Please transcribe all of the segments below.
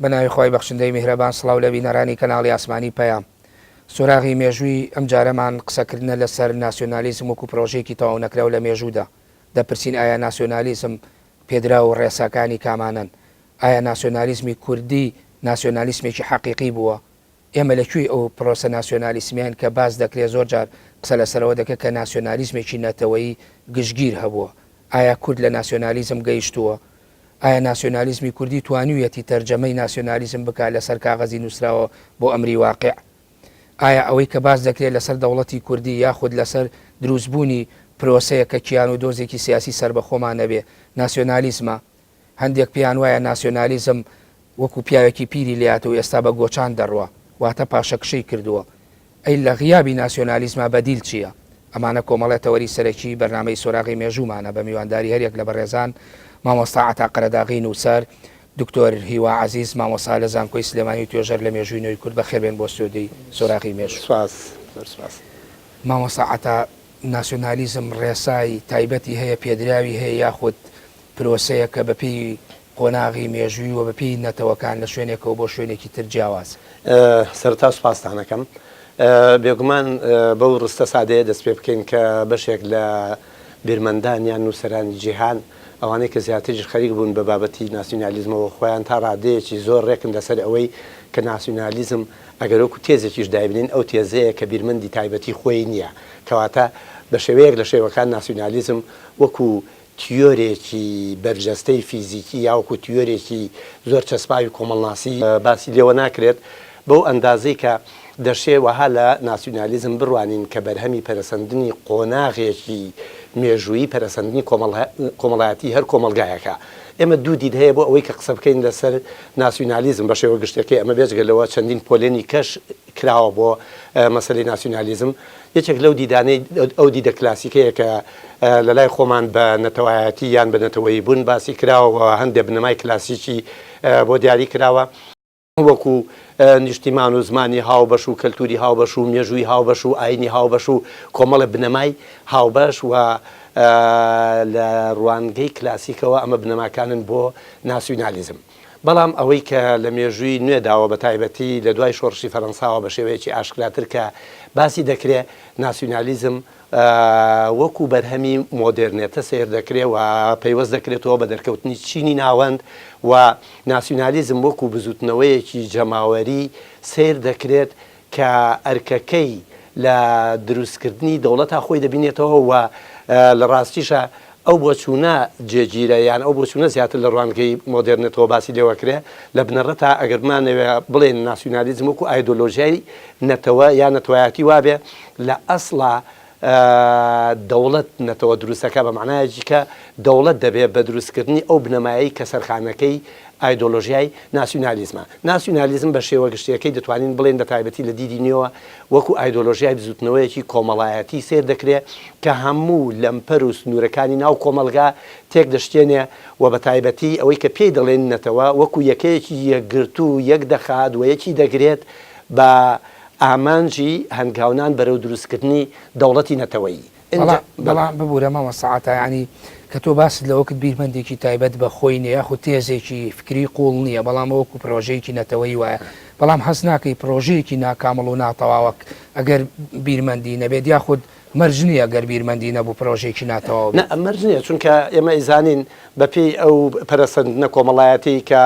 بەناوی خۆی بەخشندەی میهرەبان سڵاو لە بینەرانی کەناڵی ئاسمانی پەیام. سۆراغی مێژووی ئەم جارەمان قسەکردنە لەسەر ناسیۆنالیزم وەکو پرۆژێکی تەواو نەکراو لە مێژوودا. دەپرسین ئایا ناسیۆنالیزم پێدرا و ڕێساکانی کامانن؟ ئایا ناسیۆنالیزمی کوردی ناسیۆنالیسمێکی حەقیقی بووە؟ ئێمە لەکوێی ئەو پرۆسە ناسیۆنالیسمیان کە باز دەکرێت زۆر جار قسە لەسەرەوە دەکە کە ناسیۆنالیزمێکی نەتەوەیی گشتگیر هەبووە. ئایا کورد لە ناسیۆنالیزم گەیشتووە؟ ئایا ناسیۆنالیزمی کوردی توانیویەتی تەرجەمەی ناسیۆنالیزم بکات لەسەر کاغەزی نووسراوە بۆ ئەمری واقع؟ ئایا ئەوەی کە باز دەکرێت لەسەر دەوڵەتی کوردی یاخود لەسەر دروستبوونی پرۆسەیە کە کیان و دۆزێکی سیاسی سربەخۆمان نەبێ ناسیۆنالیزمە؟ هەندێک پیان وایە ناسیۆنالیزم وەکو پیاوێکی پیری لێات و ئێستا بە گۆچان دەڕوە واتە پاشەکشەی کردووە. ئەی لە غیابی ناسیۆنالیزمە بەدیل چییە؟ ئەمانە کۆمەڵێتەوەری سەرەکی بەرنامەی سۆراغی مێژوومانە بە میوانداری هەرێک لە بەڕێزان مامۆستا عەتا قەرەداغی نووسەر، دکتۆر هیوا عەزیز مامۆستا لە زانکۆی سلێمانی توێژەر لە مێژووی نوێی کورد بەخێربێن بۆ سودەی سۆراغی مێژوو. مامۆستا عەتا ناسیۆنالیزم ڕێسای تایبەتی هەیە، پێدراوی هەیە یاخود پرۆسەیە کە بەپێی قۆناغی مێژووی و بەپێی نەتەوەکان لە شوێنێکەوە بۆ شوێنێکی تر جیاواز؟ سەرتا سوپاسدانەکەم. بێگومان بەو ڕستە سادەیە دەست پێ بکەین کە بەشێک لە بیرمەندانیان نووسەرانی جیهان ئەوانەی کە زیاتر خەریک بوون بە بابەتی ناسیۆنالیزمەوە خۆیان تا ڕادەیەکی زۆر ڕێکن لەسەر ئەوەی کە ناسیۆنالیزم ئەگەر وەکو تێزێکیش دایبنین ئەو تێزەیە کە بیرمەندی تایبەتی خۆی نییە، کەواتە بە شێوەیەک لە شێوەکان ناسیۆنالیزم وەکو تیۆرێکی بەرجەستەی فیزیکی یاوەکو تیۆرێکی زۆر چەسپاوی کۆمەڵناسی باسی لێوە ناکرێت بەو ئەندازەی کە دەشێ وەها لە ناسیۆنالیزم بڕوانین کە بەرهەمی پەرسەندنی قۆناغێکی مێژووی پەرسەندنی کۆمەڵایەتی هەر کۆمەلگایەکە. ئێمە دوو دید هەیە بۆ ئەوەی کە قسە بکەین لەسەر ناسیۆنالیزم بە شێوە گشتەکەی ئەمە بێجگەلەوە چەندین پۆلێنی کەش کراوە بۆ مەسەلەی ناسیۆنالیزم. یەکێک لەو دیدانەی ئەو دیدە کلاسیکەیە کە لە لای خۆمان بە نەتەوایەتی یان بە نەتەوەیی بوون باسی کراوە، هەندێک بنەمای کلاسیکی بۆ دیاری کراوە وەکو نیشتیمان و زمانی هاوبەش و کەلتوری هاوبەش و مێژووی هاوبەش و ئاینی هاوبەش و کۆمەڵە بنەمای هاوبەش و لە ڕوانگەی کلاسیکەوە ئەمە بنەماکانن بۆ ناسیۆنالیزم. بەڵام ئەوەی کە لە مێژووی نوێداوە بە تایبەتی لە دوای شۆڕشی فەرەنساوە بە شێوەیەکی ئاشکراتر کە باسی دەکرێت ناسیۆنالیزم وەکو بەرهەمی مۆدرنێتە سیر دەکرێت و پەیوەست دەکرێتەوە بە دەرکەوتنی چینی ناوەند و ناسیۆنالیزم وەکو بزوتنەوەیەکی جەماوەری سیر دەکرێت کە ئەرکەکەی لە دروستکردنی دەوڵەتا خۆی دەبینێتەوە و لە ڕاستیشە ئەو بۆچوونە جێگیرە یان ئەو بۆچوونە زیاتر لە ڕوانگەی مۆدرنێتەوە باسی لێوەکرێ لە بنەڕەتا ئەگەرمانەوێ بڵێن ناسیۆنالیزم وەکو ئایدۆلۆژیای نەتەوە یان نەتەوایەتی وابێ لە ئەسڵا دەوڵەت نەتەوە دروستەکە بە معنایەکی کە دەوڵەت دەبێت بە دروستکردنی ئەو بنەمایی کە سەرخانەکەی ئایدۆلۆژیای ناسیۆنالیزمە. ناسیۆنالیزم بە شێوە گشتیەکەی دەتوانین بڵێن بە تایبەتی لە دیدی نوێەوە وەکو ئایدۆلۆژیای بزوتنەوەیەکی کۆمەڵایەتی سیر دەکرێت کە هەموو لەمپەر و سنوورەکانی ناو کۆمەلگا تێک دەشتێنێ و بە تایبەتی ئەوەی کە پێی دەڵێن نەتەوە وەکو یەکەیەکی یەکگرت و یەک دەخات و یەکی دەگرێت بە ئامانجی هەنگاونان بەرەو دروستکردنی دەوڵەتی نەتەوەیی. بەڵام ببوورە مامۆستا عەتا ینی کە تۆ باست لەوەکت بیرمەندێکی تایبەت بە خۆی نیە یاخود تێزێکی فکری قوڵ نییە، بەڵام وەکو پرۆژەیەکی نەتەوەیی وایە، بەڵام هەست ناکەی پرۆژەیەکی ناکامەڵ و ناتەواوە ئەگەر بیرمەندی نەبێت یاخود مەرج نییە گەر بیرمەندی نەبوو پرۆژێکی ناتەواو مەرج نییە، چونکە ئێمە ئیزانین بەپێی ئەو پەرسەندنە کۆمەڵایەتی کە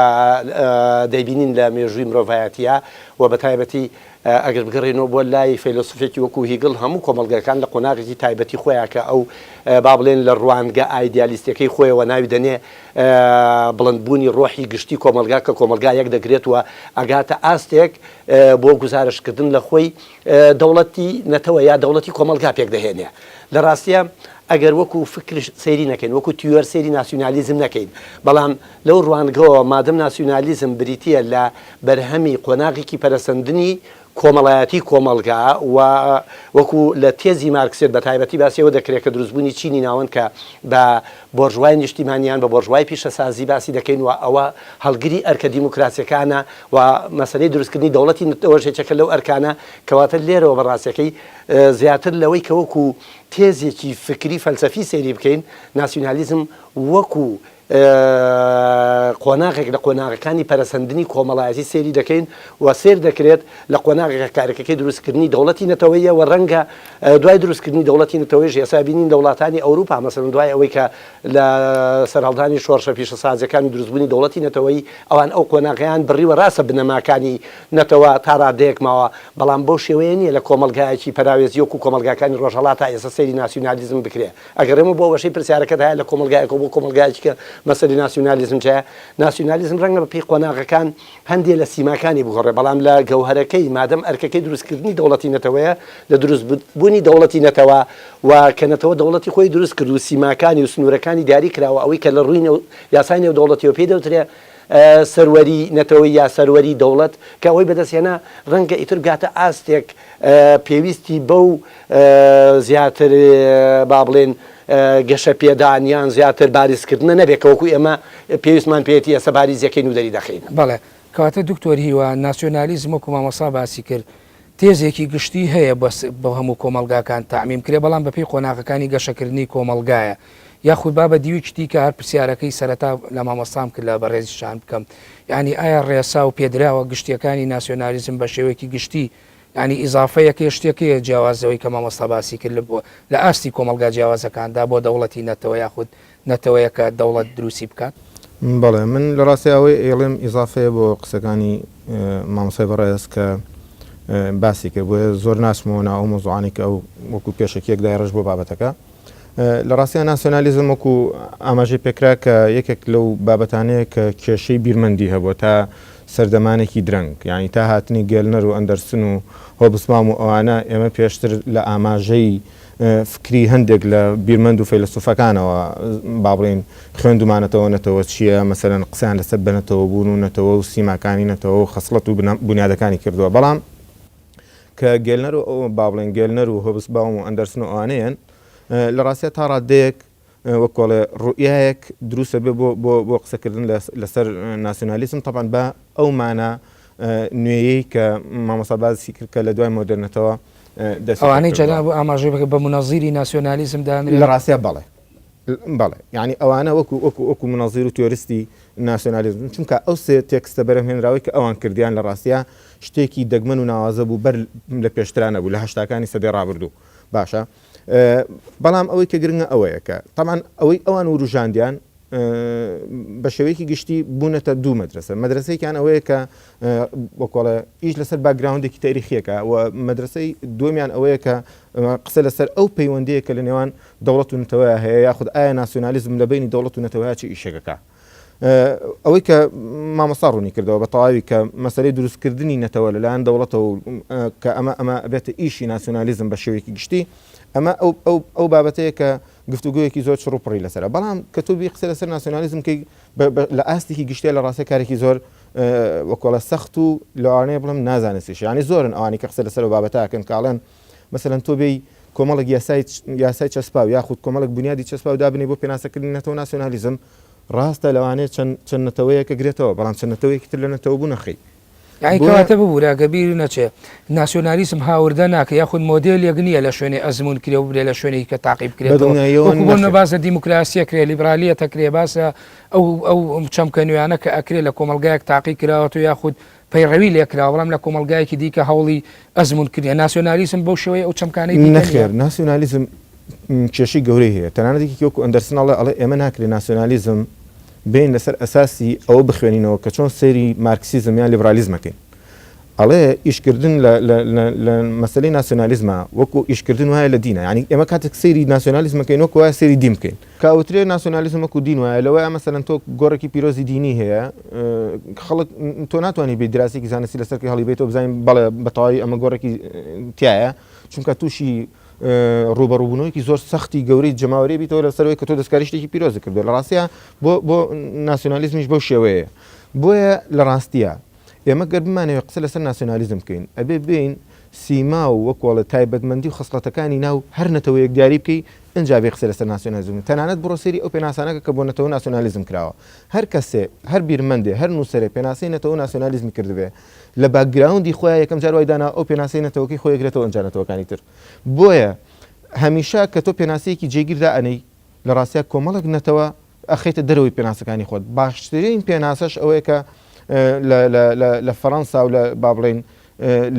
دەیبینین لە مێژووی مرۆڤایەتیە و بە تایبەتی ئەگەر بگەڕێنەوە بۆ لای فەیلسوفێکی وەکو هیگڵ هەموو کۆمەلگەکان لە قۆناغێکی تایبەتی خۆیان کە ئەو با بڵێن لە ڕوانگە ئایدیالیستەکەی خۆیەوە ناوی دەنێ بڵندبوونی ڕۆحی گشتی کۆمەلگا کە کۆمەلگا یەک دەگرێتەوە ئەگاتە ئاستێک بۆ گزارشکردن لە خۆی دەوڵەتی نەتەوە یا دەوڵەتی کۆمەلگا پێک دەهێنێ. لە ڕاستیە ئەگەر وەکو فکر سەیری نەکەین وەکو تیۆر سەیری ناسیۆنالیزم نەکەین، بەڵام لەو ڕوانگەوە مادەم ناسیۆنالیزم بریتیە لە بەرهەمی قۆناغێکی پەرسەندنی کۆمەڵایەتی کۆمەلگا و وەکو لە تێزی مارکسێت بە تایبەتی باسیەوە دەکرێت کە دروستبوونی چینی ناوەند کە بە بۆرژوای نیشتیمانیان بە بۆرژوای پیشەسازی باسی دەکەین و ئەوە هەڵگری ئەرکە دیموکراسیەکانە و مەسەلەی دروستکردنی دەوڵەتی نەتەوەژێکەکە لەو ئەرکانە کەواتە لێرەوە بەڕاستیەکەی زیاتر لەوەی کە وەکو تێزێکی فکری فەلسەفی سەیری بکەین ناسیۆنالیزم وەکو قۆناغێک لە قۆناغەکانی پەرەسەندنی کۆمەڵایەتی سێری دەکەین و سێر دەکرێت لە قۆناغێکە کارەکەی دروستکردنی دەوڵەتی نەتەوەیە و ڕەنگە دوای دروستکردنی دەوڵەتی نەتەوەیش ئێستا بینین دەوڵاتانی ئەوروپا مەسەڵەن دوای ئەوەی کە لە سەرهەڵدانی شۆڕشە پیشەسازیەکانی دروستبوونی دەوڵەتی نەتەوەی ئەوان ئەو قۆناغیان بڕیوە ڕاستە بنەماکانی نەتەوە تا ڕادەیەک ماوە بەڵام بۆ شێوەیە نیە لە کۆمەلگایەکی پەراوێزی وەکو کۆمەلگاکانی ڕۆژهەڵات تا ئێستا سەیری ناسیۆنالیزم بکرێ ئەگەر ئێمە بۆ بەشەی پرسیارەکەت هەیە لە کۆمەلگایەک بۆ کۆمەلگایەکی کە مەسەلی ناسیۆنالیزم چایە ناسیۆنالیزم ڕەنگە بە پێی قۆناغەکان هەندێک لە سیماکانی بگۆڕێ بەڵام لە گەوهرەکەی مادەم ئەرکەکەی دروستکردنی دەوڵەتی نەتەوەیە لە دروستبوونی دەوڵەتی نەتەوە و کە نەتەوە دەوڵەتی خۆی دروست کرد و سیماکانی و سنوورەکانی دیاری کراوە ئەوەی کە لە ڕووی یاسای نێو دەوڵەتیەوە پێی دەوترێ سەروەری نەتەوەی یا سەروەری دەوڵەت کە ئەوەی بەدەستێنە ڕەنگە ئیتر گاتە ئاستێک پێویستی بەو زیاتر با بڵێن گەشە پێدانیان زیاتر باریزکردنە نەبێت کە وەکو ئێمە پێویستمان پێێتی ئێستا باریزیەکەین و دەری دەخین. بەڵێ کەواتە دکتۆر هیوا ناسیۆنالیزم وەکو مامۆستا باسی کرد تێزێکی گشتی هەیە بە هەموو کۆمەلگاکان تاعمیم کرێ بەڵام بەپێی قۆناغەکانی گەشەکردنی کۆمەلگایە یاخود با بە دیویشتی کە هەر پرسیارەکەی سەرەتا لە مامۆستام کرد لە بەڕێزیشان بکەم یعنی ئایا ڕێسا و پێدراوە گشتیەکانی ناسیۆنالیزم بە شێوەیەکی گشتی ینی ئیزافەیەکی شتێکەیە جیاوازەوەی کە مامۆستا باسی کرد لە ئاستی کۆمەلگا جیاوازەکاندا بۆ دەوڵەتی نەتەوە یاخود نەتەوەیە کە دەوڵەت دروستی بکات. بەڵێ من لە ڕاستی ئەوەی ئێڵێم ئیزافەیە بۆ قسەکانی مامۆستای بەڕێز کە باسی کرد بۆیە زۆر ناسمەوە ئەو مۆزوعانی کە ئەو وەکو پێشێکیەک دایڕژ بۆ بابەتەکە. لە ڕاستیان ناسیۆنالیزم وەکو ئاماژەی پێکرا کە یەکێک لەو بابەتانەیە کە کێشەی بیرمەندی هەبووە تا سەردەمانێکی درەنگ یعنی تا هاتنی گێلنەر و ئەندەرسن و هۆبسمام و ئەوانە ئێمە پێشتر لە ئاماژەی فکری هەندێک لە بیرمەند و فەیلسوفەکانەوە با بڵێن خوێندومانەتەوە نەتەوە چییە مەسەلەن قسەیان لەسەر بنەتەوە بوون و نەتەوە و سیماکانی نەتەوە و خەسڵەت و بنیادەکانی کردووە بەڵام کە گێلنەر و ئەو با بڵێن گێلنەر و هۆبسباوم و ئەندەرسن و ئەوانەیەن لە ڕاستیە تا ڕادەیەک وەکۆڵێ ڕوئیایەک دروستە بێ بۆ قسەکردن لەسەر ناسیۆنالیزم تەبەن بە ئەو مانە نوێیەی کە مامۆستا باسی کرد کە لە دوای مۆدرنەتەوە ئەوانەی جەناب ئاماژەی بکە بە منەزیری ناسیۆنالیزم دانرێت لە ڕاستیە بەڵێ یعنی ئەوانە وەکو منەزیر و تیۆریستی ناسیۆنالیزم چونکە ئەو سێ تێکستە بەرەمهێنراوی کە ئەوان کردیان لە ڕاستیە شتێکی دەگمەن و ناوازە بوو بەر لە پێشترانە بوو لە هەشتاکانی سەدەی ڕابردوو باشە بەڵام ئەوەی کە گرنگە ئەوەیە کە تەمان ئەوەی ئەوان وروژاندیان بە شێوەیەکی گشتی بوونەتە دوو مەدرسە مەدرسەیەکیان ئەوەیە کە وەکۆڵە ئیش لەسەر باگراوندێکی تاریخیەکە و مەدرسەی دومیان ئەوەیە کە قسە لەسەر ئەو پەیوەندەیە کە لە نێوان دەوڵەت و نەتەوەیە هەیە یاخود ئایا ناسیۆنالیزم لە بینی دەوڵەت و نەتەوەیە چی ئیشەکەکە ئەوەی کە مامۆستا ڕوونی کردەوە بە تەواوی کە مەسەلەی دروستکردنی نەتەوە لەلایەن دەوڵەتەوە کە ئەمە بێتە ئیشی ناسیۆنالیزم بە شێوەیەکی گشتی ئەمە ئەو بابەتەیە کە گفتوگویەکی زۆر چڕوپڕی لەسەرە بەڵام کە تۆ بی قسە لەسەر ناسیۆنالیزم کە لە ئاستێکی گشتە لە ڕاستە کارێکی زۆر وەکۆڵە سەخت و لەوانەیە بڵم نازانستیش ینی زۆرن ئەوانی کە قسە لەسەر بابەتاکەن کاڵێن مەسەلەن تۆ بێی کۆمەڵک یاسای چەسپاو یاخود کۆمەڵک بنیادی چەسپاو دابنێ بۆ پێناسەکردنی نەتەوە ناسیۆنالیزم ڕاستە لەوانەیە چەند نەتەوەیەکە گرێتەوە بەڵام چەند نەتەوەیەکی تر لە نەتەوە بوو نەخی یعنی کەواتە ببوورە گەبیر نەچێ ناسیۆنالیزم هاوردە ناکە یاخود مۆدێلێک نییە لە شوێنی ئەزمون کرێ و برێ لە شوێنی کە تاقیب کرێتەوە باسە دیموکراسیە کرێ لیبرالیە تەکرێ باسە ئەو چەمکە نوێیانە کە ئەکرێ لە کۆمەلگایەک تاقی کراوە و یاخود پەیڕەوی لێکراوە بەڵام لە کۆمەلگایەکی دیکە هەوڵی ئەزمون کردێ ناسیۆنالیزم بەو شێوەیە ئەو چەمکانەی نەخێر ناسیۆنالیزم کێشی گەورەی هەیە تەنانەتێکی وەکو ئەندەرسناڵە ئەڵێ ئێمە ناکرێت ناسیۆنالیزم بین لەسەر ئەساسی ئەوە بخوێنینەوە کە چۆن سەیری مارکسیزم یان لیبرالیزمەکەین ئەڵێ ئیشکردن لە مەسلەی ناسیۆنالیزمە وەکو ئیشکردن وایە لە دینە ینی ئێمە کاتێک سەیری ناسیۆنالیزمەکەین وەکو وایە سەیری دین بکەین کاوترێ ناسیۆنالیزم وەکو دین وایە لەوەیە مەسەلەن تۆ گۆڕێکی پیرۆزی دینی هەیە خەڵک تۆ ناتوانانی بێ دراسێکی زانستی لەسەرکی هەڵی بێتەوە بزانین بەڵێ بەتەواوی ئەمە گۆڕێکی تایە چونکە تووشی ڕوبەڕووبوونەوەیکی زۆر سەختی گەورەی جەماوەری بیتەوە لەسەرەوەی کە تۆ دەستکاری شتێکی پیرۆزی کردو لە ڕاستیە بۆ ناسیۆنالیزمیش بەو شێوەیە بۆیە لە ڕاستیە ئێمە گەر بمانەوە قسە لەسەر ناسیۆنالیزم بکەین ئەبێ بین سیما و وەکوڵە تایبەتمەندی و خەسڵەتەکانی ناو هەر نەتەوەیەک دیاری بکەی ئەنجا بێ قسە لەسەر ناسیۆنالیزم تەنانەت بڕۆسەری ئەو پێناسانەکە کە بۆ نەتەوە ناسیۆنالیزم کراوە هەر کەسێ هەر بیرمەندێ هەر نووسەرێ پێناسەی نەتەوە ناسیۆنالیزمی کردبێ لە باگراوندی خۆیان یەکەم جار وای دانا ئەو پێناسەی نەتەوەکەی خۆی گرێتەوە ئەنجانەتەوەکانی تر بۆیە هەمیشە کە تۆ پێناسەیەکی جێگیردا ئەنەی لە ڕاستیا کۆمەڵک نەتەوە ئەخیتە دەرەوەی پێناسەکانی خۆت باشترین پێناسەش ئەوەیە کە لە فەڕەنسا و لە با بڵێن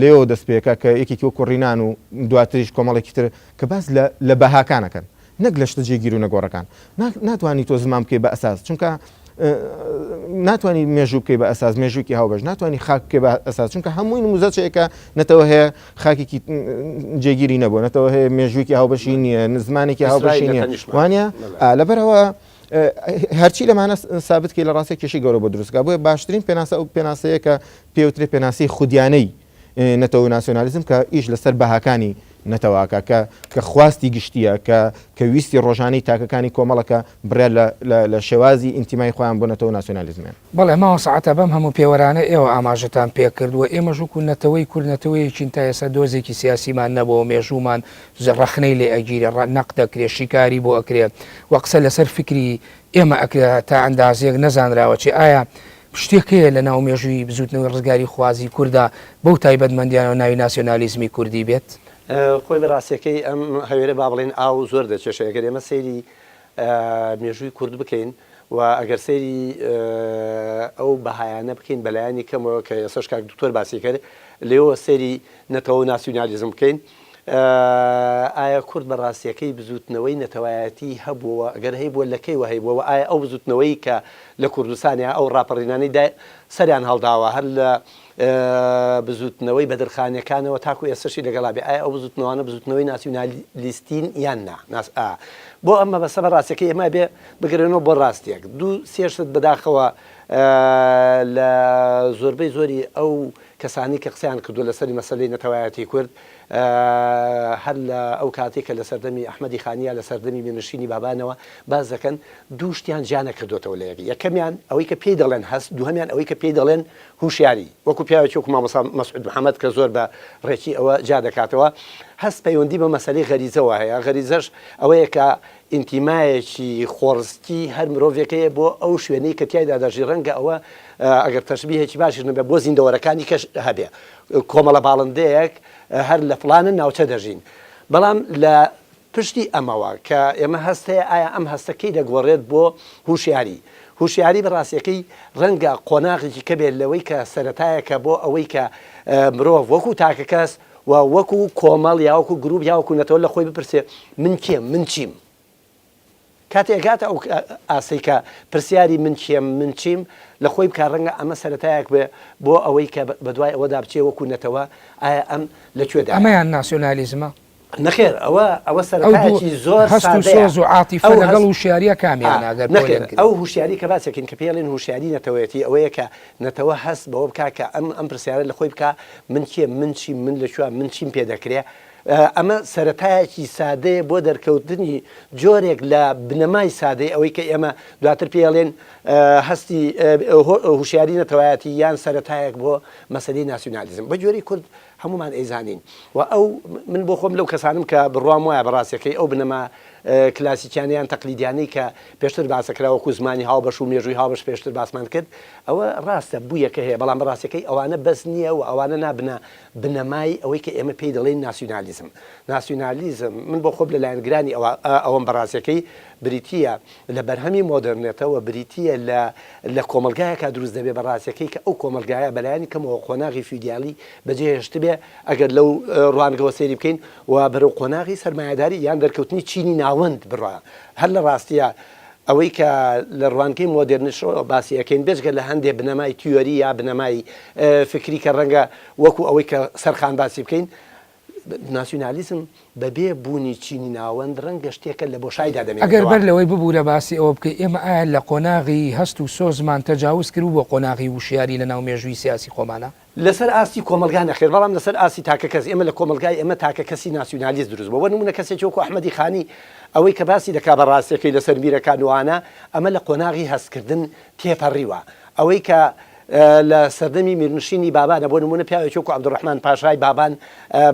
لێەوە دەستپێکە کە یەکێکی وەکو ڕینان و دواتریش کۆمەڵێکی تر کە باس لە بەهاکانەکەن نەک لە شتە جێگیر و نەگۆڕەکان ناتوانانی تۆ زمان بکەی بە ئەساس چونکە ناتوانانی مێژوو بکەی بە ئەساس مێژووکی هاوبەش ناتوانانی خاک بکەی بە ئەساس چونکە هەمووی نموزەچێکە نەتەوە هەیە خاکێکی جێگیری نەبووە نەتەوە هەیە مێژووکی هاوبەشی نییە زمانێکی هاوبەشی نییە وانە لەبەرەوە هەرچی لەمانە سابتکەی لە ڕاستی کێشی گەورە بۆ دروستکە بۆیە باشترین پێناسە ئەو پێناسەیە کە پێوترێ پێناسی خودیانەی نەتەوە ناسیۆنالیزم کە ئیش لەسەر بەهاکانی نەتەواکە کە خواستی گشتیە کە ویستی ڕۆژانەی تاکەکانی کۆمەڵەکە بڕێ لە شێوازی ئینتیمای خۆیان بۆ نەتەوە ناسیۆنالیزمیان بەڵێ ماوە سەعاتە بەم هەموو پێوەرانە ئێوە ئاماژەتان پێکردووە ئێمە ژووکو نەتەوەی کوردنەتەوەیەکین تا ئێستا دۆزێکی سیاسیمان نەبەوە مێژوومان ڕەخنەی لێ ئەگیری نەق دەکرێ شیکاری بۆ ئەکرێ وە قسە لەسەر فکری ئێمە ئەکرێ تا ئەندازێک نەزانراوە چی ئایا شتێکەیە لە ناو مێژووی بزوتنەوەی ڕزگاری خوازی کووردا بەو تایبەتمەندیانەوە ناوی ناسیۆنالیزمی کوردی بێت خۆی بەڕاستیەکەی ئەم هەوێرە با بڵێن ئاو زۆر دەچێشە ئەگەر ئێمە سەیری مێژووی کورد بکەین و ئەگەر سەیری ئەو بەهایانە بکەین بەلایانی کەمەوە کە ئێسش کاک دکتۆر باسی کرد لێەوە سەیری نەتەوە ناسیۆنالیزم بکەین ئایا کورد بەڕاستیەکەی بزوتنەوەی نەتەوایەتی هەبووە ئەگەر هەی بووە لەکەی وهەیبووە ئایا ئەو بزوتنەوەی کە لە کوردستانیا ئەو ڕاپەڕینانەی سەریان هەڵداوە هەر لە بزوتنەوەی بەدرخانیەکانەوە تاکو ئێستشی لەگەڵا بێ ئایا ئەو بزوتنەوەانە بزوتنەوەی ناسیۆنالیستین یان نا بۆ ئەمە بەسە بەڕاستیەکەی ئێمە بێ بگرێنەوە بۆ ڕاستیەک دوو سێشت بەداخەوە لە زۆربەی زۆری ئەو کەسانی کە قسەیان کردو لەسەری مەسەلەی نەتەوایەتی کورد هەر لە ئەو کاتێک کە لە سەردەمی ئەحمەدی خانیە لە سەردەمی مێنشینی بابانەوە باز دەکەن دوو شتیان جیانە کردوتەوە لە یەکەمیان ئەوەی کە پێی دەڵێن هەست دووهەمیان ئەوەی کە پێی دەڵێن هوشیاری وەکو پیاوێکی وەکو مامۆستا مەسعود محەممەد کە زۆر بە ڕێکی ئەوە جا دەکاتەوە هەست پەیوەندی بە مەسەلەی غەریزەوە هەیە غەریزەش ئەوەیە کە ئینتیمایەکی خۆڕستی هەر مرۆڤێکەیە بۆ ئەو شوێنەی کە تایدا دەژی ڕەنگە ئەوە ئەگەر تەشبیهێکی باشی نەبێ بۆ زیندەوەرەکانی کەش هەبێ کۆمەڵە باڵندەیەک هەر لە فلانە ناوچە دەژین بەڵام لە پشتی ئەمەوە کە ئێمە هەستەیە ئایا ئەم هەستەکەی دەگۆڕێت بۆ هوشیاری هوشیاری بەڕاستیەکەی ڕەنگە قۆناغێکی کەبێت لەوەی کە سەرەتایەکە بۆ ئەوەی کە مرۆڤ وەکو تاکە کەس و وەکو کۆمەڵ یاوەکو گروپ یاوەکو نەتەوە لە خۆی بپرسێ من کێم من چیم کاتێکگاتە ئەو ئاسەی کە پرسیاری من چیم من چیم لە خۆی بکار ڕەنگە ئەمە سەرەتایەک بێ بۆ ئەوەی کە بەدوای ئەوەدا بچێ وەکو نەتەوە ئایا ئەم لەکوێدا ئەمەیان ناسیۆنالیزمە نەخێر ئەوە سەرەتایەکی زۆر سۆز و عاتیفە لەگەڵ وشیاریە کامیان ئەگەر ئەو هوشیاری کە باسێکین کە پێڵێن هوشیاری نەتەوەیەتی ئەوەیە کە نەتەوە هەست بەوە بکە کە ئەم پرسیارە لە خۆی بکە من کێ من چیم من لەکوێ من چیم پێ دەکرێ ئەمە سەرەتایەکی سادەیە بۆ دەرکەوتنی جۆرێک لە بنەمای سادەی ئەوەی کە ئێمە دواتر پێڵێن هەستی هوشیاری نەتەوایەتی یان سەرەتایەک بۆ مەسەلەی ناسیۆنالیزم بە جۆری کورد هەمومان ئەیزانین و ئەو من بۆ خۆم لەو کەسانم کە بڕوام وایە بەڕاستیەکەی ئەو بنەما کلاسیکیانیان تەقلیدیانەی کە پێشتر باسەکراوەکو زمانی هاوبەش و مێژووی هاوبەش پێشتر باسمان کرد ئەوە ڕاستە بوویەکە هەیە بەڵام بەڕاستیەکەی ئەوانە بەس نییە و ئەوانە نابنە بنەمای ئەوەی کە ئێمە پێی دەڵێن ناسیۆنالیزم من بۆ خۆم لەلایەنگرانی ئەوەم بەڕاستیەکەی بریتیە لە بەرهەمی مۆدرنێتەوە بریتیە لە کۆمەلگایەکە دروست دەبێ بەڕاستیەکەی کە ئەو کۆمەلگایە بەلایانی کەمەوە قۆناغی فیودیالی بەجێهێشت بێ ئەگەر لەو ڕوانگەوە سێری بکەین و بەرەو قۆناغی سەرمایهداری یان دەرکەوتنی چینی ناوەند بڕە هەر لە ڕاستیە ئەوەی کە لە ڕوانگەی مۆدرنشەوە باسی ئەەکەین بێژگە لە هەندێک بنەمای تیۆری یا بنەمای فکری کە ڕەنگە وەکو ئەوەی کە سەرخان باسی بکەین ناسیۆنالیزم بەبێ بوونی چینی ناوەند ڕەنگە شتێکە لە بۆشایدا دەمێت ئەگەر بەر لەوەی ببوورە باسی ئەوە بکەی ئێمە ئایا لە قۆناغی هەست و سۆزمان تەجاوز کرد بۆ قۆناغی وشیاری لە ناو مێژووی سیاسی خۆمانە لەسەر ئاستی کۆمەلگا نەخێر بەڵام لەسەر ئاسی تاکە کەس ئێمە لە کۆمەلگای ئێمە تاکە کەسی ناسیۆنالیست دروست بۆ نمونە کەسێکی وەکو ئەحمەدی خانی ئەوەی کە باسی دەکا بەڕاستیەکەی لەسەر بیرەکانوانە ئەمە لە قۆناغی هەستکردن تێپەڕیوە ئەوەی کە لە سەردەمی میرنشینی بابانە بۆ نمونە پیاوێکی وەکو عەبدوڕەحمان پاشای بابان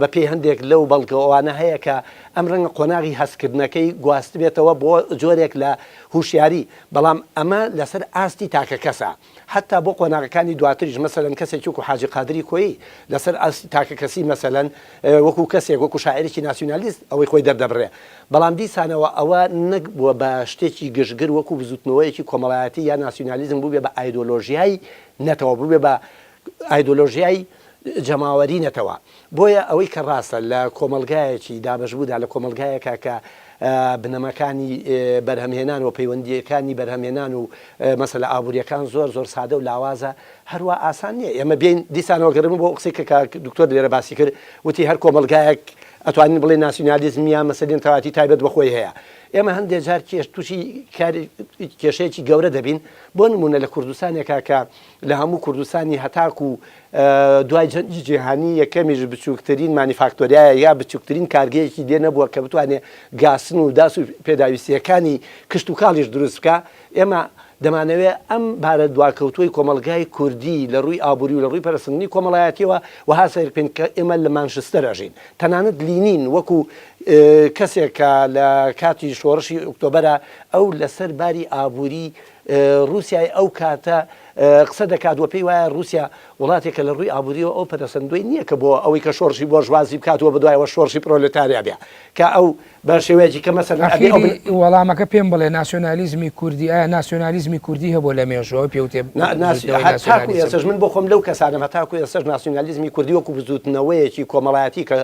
بە پێی هەندێک لەو بەڵگەوانە هەیە کە ئەم ڕەنگە قۆناغی هەستکردنەکەی گواست بێتەوە بۆ جۆرێک لە هوشیاری بەڵام ئەمە لەسەر ئاستی تاکە کەسە حتا بۆ قۆناغەکانی دواتریش مەسەلەن کەسێکی وەکو حاجی قادری کۆیی لەسەر ئاستی تاکە کەسی مەسەلەن وەکو کەسێک وەکو شاعرێکی ناسیۆنالیست ئەوەی خۆی دەردەبڕێ بەڵام دیسانەوە ئەوە نەک بووە بە شتێکی گشتگر وەکو بزوتنەوەیەکی کۆمەڵایەتی یا ناسیۆنالیزم بوو بێ بە ئایدۆلۆژیای نەتەوە بوو بێ بە ئایدۆلۆژیای جەماوەری نەتەوە بۆیە ئەوەی کە ڕاستە لە کۆمەلگایەکی دابەشبوودا لە کۆمەلگایەکە کە بنەمەکانی بەرهەمهێنان و پەیوەندیەکانی بەرهەمهێنان و مەسەلە ئابوووریەکان زۆر سادە و لاوازە هەروە ئاسان نییە ئێمە بین دیسانەوەگەرم بۆ قسەی کە دکتۆر لێرە باسی کرد وتی هەر کۆمەلگایەک ئەتوانین بڵێ ناسیۆنالیزمیان مەسەلێن تەواتی تایبەت بەخۆی هەیە ئێمە هەندێک جار تووشی کێشەیەکی گەورە دەبین بۆ نمونە لە کوردستانێکا کە لە هەموو کوردستانی هەتاک و دوای جەنگی جیهانی یەکەمیش بچووکترین مانیفاکتۆریایە یا بچووکترین کارگەیەکی دێ نەبووە کە بتوانێت گاسن و داس و پێداویستیەکانی کشت و کاڵیش دروست بکە ئێمە دەمانەوێت ئەم بارە دواکەوتوی کۆمەلگای کوردی لە ڕووی ئابووری و لە ڕووی پەرسەندنی کۆمەڵایەتیەوە وها سیر بکەین کە ئێمە لە مانچستەر ئەژین تەنانەت لینین وەکو کەسێکە لە کاتی شۆڕشی ئۆکتۆبەرە ئەو لەسەر باری ئابووری رووسای ئەو کاتە قسە دەکاتوە پێی وایە رووسیا وڵاتێکە لە ڕووی ئابووریەوە ئەو پەرسەندوی نییە کە بۆ ئەوەی کە شۆڕشی بۆ ژوازی بکاتوە بەدوایەوە شۆڕشی پرۆلێتاریا بێ کە ئەو بە شێوەیەکی کە مەسەلەن وەڵامەکە پێم بڵێ ناسیۆنالیزمی کوردی ئایا ناسیۆنالیزمی کوردی هەبوو لە مێژەوە پێوتێ ئێسش من بۆ خۆم لەو کەسانم هەتاکو ئێسش ناسیۆنالیزمی کوردی وەکو بزوتنەوەیەکی کۆمەڵایەتی کە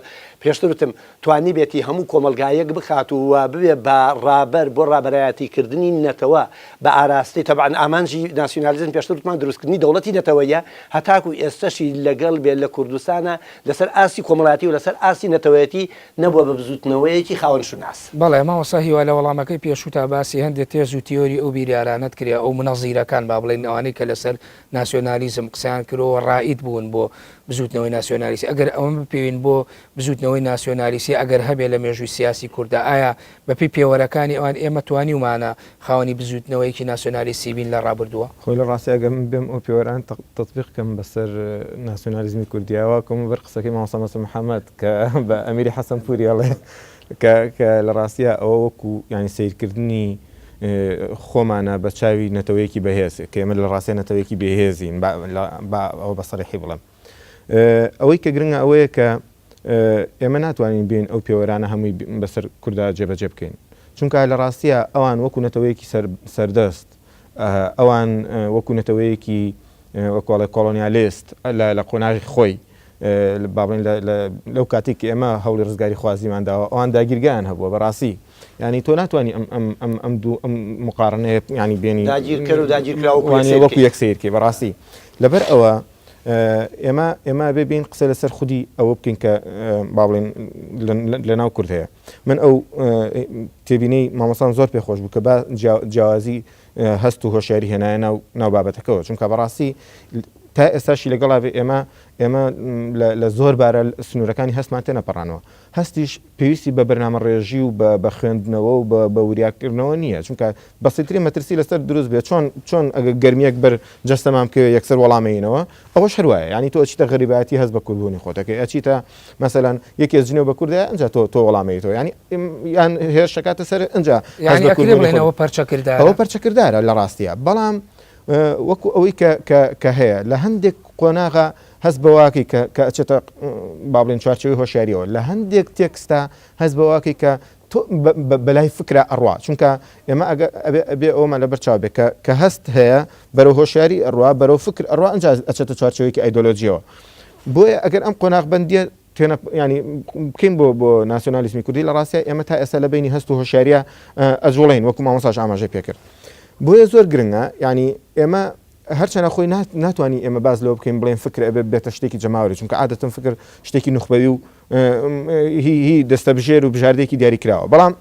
پێشترتم توانی بێتی هەموو کۆمەلگایەک بخات و ببێ بە ڕابەر بۆ ڕابەرایەتیکردنی نەتەوە بە ئاراستی تەبعاً ئامانجی ناسیۆنالیزم پێشترمان دروستکردنی دەوڵەتی نەتەوەیە هەتاکو ئێستاشی لەگەڵ بێت لە کوردستانە لەسەر ئاسی کۆمەڵاتی و لەسەر ئاسی نەتەوەیەتی نەبووە بە بزوتنەوەیەکی خاوەن شوناس بەڵێ ماوەسا هیوا لە وەڵامەکەی پێشوو تا باسی هەندێک تێز و تیۆری ئەو بیریارانەت کرێ ئەو منەزیرەکان با بڵێن ئەوانەی کە لەسەر ناسیۆنالیزم قسەیان کردەوە ڕائید بوون بۆ بزوتنەوەی ناسیۆنالیسی ئەگەر ئەوە بپێوین بۆ بزوتنەوەی ناسیۆنالیسی ئەگەر هەبێ لە مێژووی سیاسی کووردا ئایا بەپی پێوەرەکانی ئەوان ئێمە توانیومانە خاوەنی بزوتنەوەیکی ناسیۆنالیسی بین لە ڕابردووە خۆی لە ڕاستی ئەگەم بێم ئەو پێوەران تطبیق کەم بەسەر ناسیۆنالیزمی کوردیاوە کۆم بەر قسەکەی مامۆستا مەسعود محەممەد کە بە ئەمیری حەسەن پووری ئەڵێ کە لە ڕاستیە ئەوە وەکو ینی سیرکردنی خۆمانە بە چاوی نەتەوەیەکی بەهێز کە ئێمە لە ڕاستیە نەتەوەیەکی بەهێزین ئەوە بە سەریحی بڵێم ئەوەی کە گرنگە ئەوەیە کە ئێمە ناتوانین بین ئەو پێوەرانە هەمووی بەسەر کووردا جێبەجێ بکەین چونکە لە ڕاستیە ئەوان وەکو نەتەوەیەکی سەردەست ئەوان وەکو نەتەوەیەکی وەکوڵی کۆلۆنیالیست لە قۆناغی خۆی بابڵین لەو کاتێک ئێمە هەوڵی ڕزگاری خوازیمانداوە ئەوان داگیرگیان هەبووە بەڕاستی ینی تۆ ناتوانانی ئەم مقارنەیە ینی بێنی وەکو یەکسیرکێ بەڕاستی لەبەر ئەوە ئێمە ببین قسە لەسەر خودی ئەوە بکەین کە باڵێن لە ناو کورد هەیە من ئەو تێبینەی مامۆستان زۆر پێخۆش بوو کە جیاوازی هەست و هۆشیاری هێنایە ناو بابەتەکەەوە چونکە بەڕاستی تا ئێستاشی لەگەڵا ئێمە لە زۆر بارە سنوورەکانی هەستمان تێنەپەڕانەوە هەستیش پێویستی بە بەرنامەڕێژی و بە خوێندنەوە و بە وریاکردنەوە نییە چونکە بەسیتری مەترسی لەسەر دروست بێت چۆن ئەگە گەرمیەک بەر جەستەمان بکەوێ یەکسەر وەڵامەینەوە ئەوەش هەروایە ینی تۆ ئەچیتە غەریبەتی هەست بە کوردبوونی خۆتەکەی ئەچیتە مەسەلەن یەکێک جنێو بە کوردە ئەنج تۆ وەڵامەیتەوە ینی یان هێرشەکاتە سەر ئەنج ئەوە پەرچەکردارە لە ڕاستیە بەڵام وەکو ئەوەی کە هەیە لە هەندێک قۆناغا هەست بەواکەی کە ئەچێتە بابلێن چوارچەوەی هۆشیاریەوە لە هەندێک تێکستا هەست بەواکەی کە تۆ بەلای فکرە ئەڕوا چونکە ئێمە ئەبێ ئەومە لە بەرچاو بێ کە هەست هەیە بەرەو هۆشیاری ئەڕوا بەرەو فکر ئەڕوا ئەنج ئەچێتە چوارچەوەیکی ئایدۆلۆژیەوە بۆیە ئەگەر ئەم قۆناغ بەندیە ینی بکەین بۆ ناسیۆنالیزمی کوردی لە ڕاستیە ئێمە تا ئێستا لە بینی هەست و هۆشیاریە ئەجوڵین وەکو مامۆستاش ئاماژەی پێکرد بۆیە زۆر گرنگە ینی ئێمە هەرچەنە خۆی ناتوانانی ئێمە باز لەوە بکەین بڵێن فکر بێتە شتێکی جەماوەری چونکە عادەتەن فکر شتێکی نوخبەوی و هی دەستە بژێر و بژاردێکی دیاری کراوە بەڵام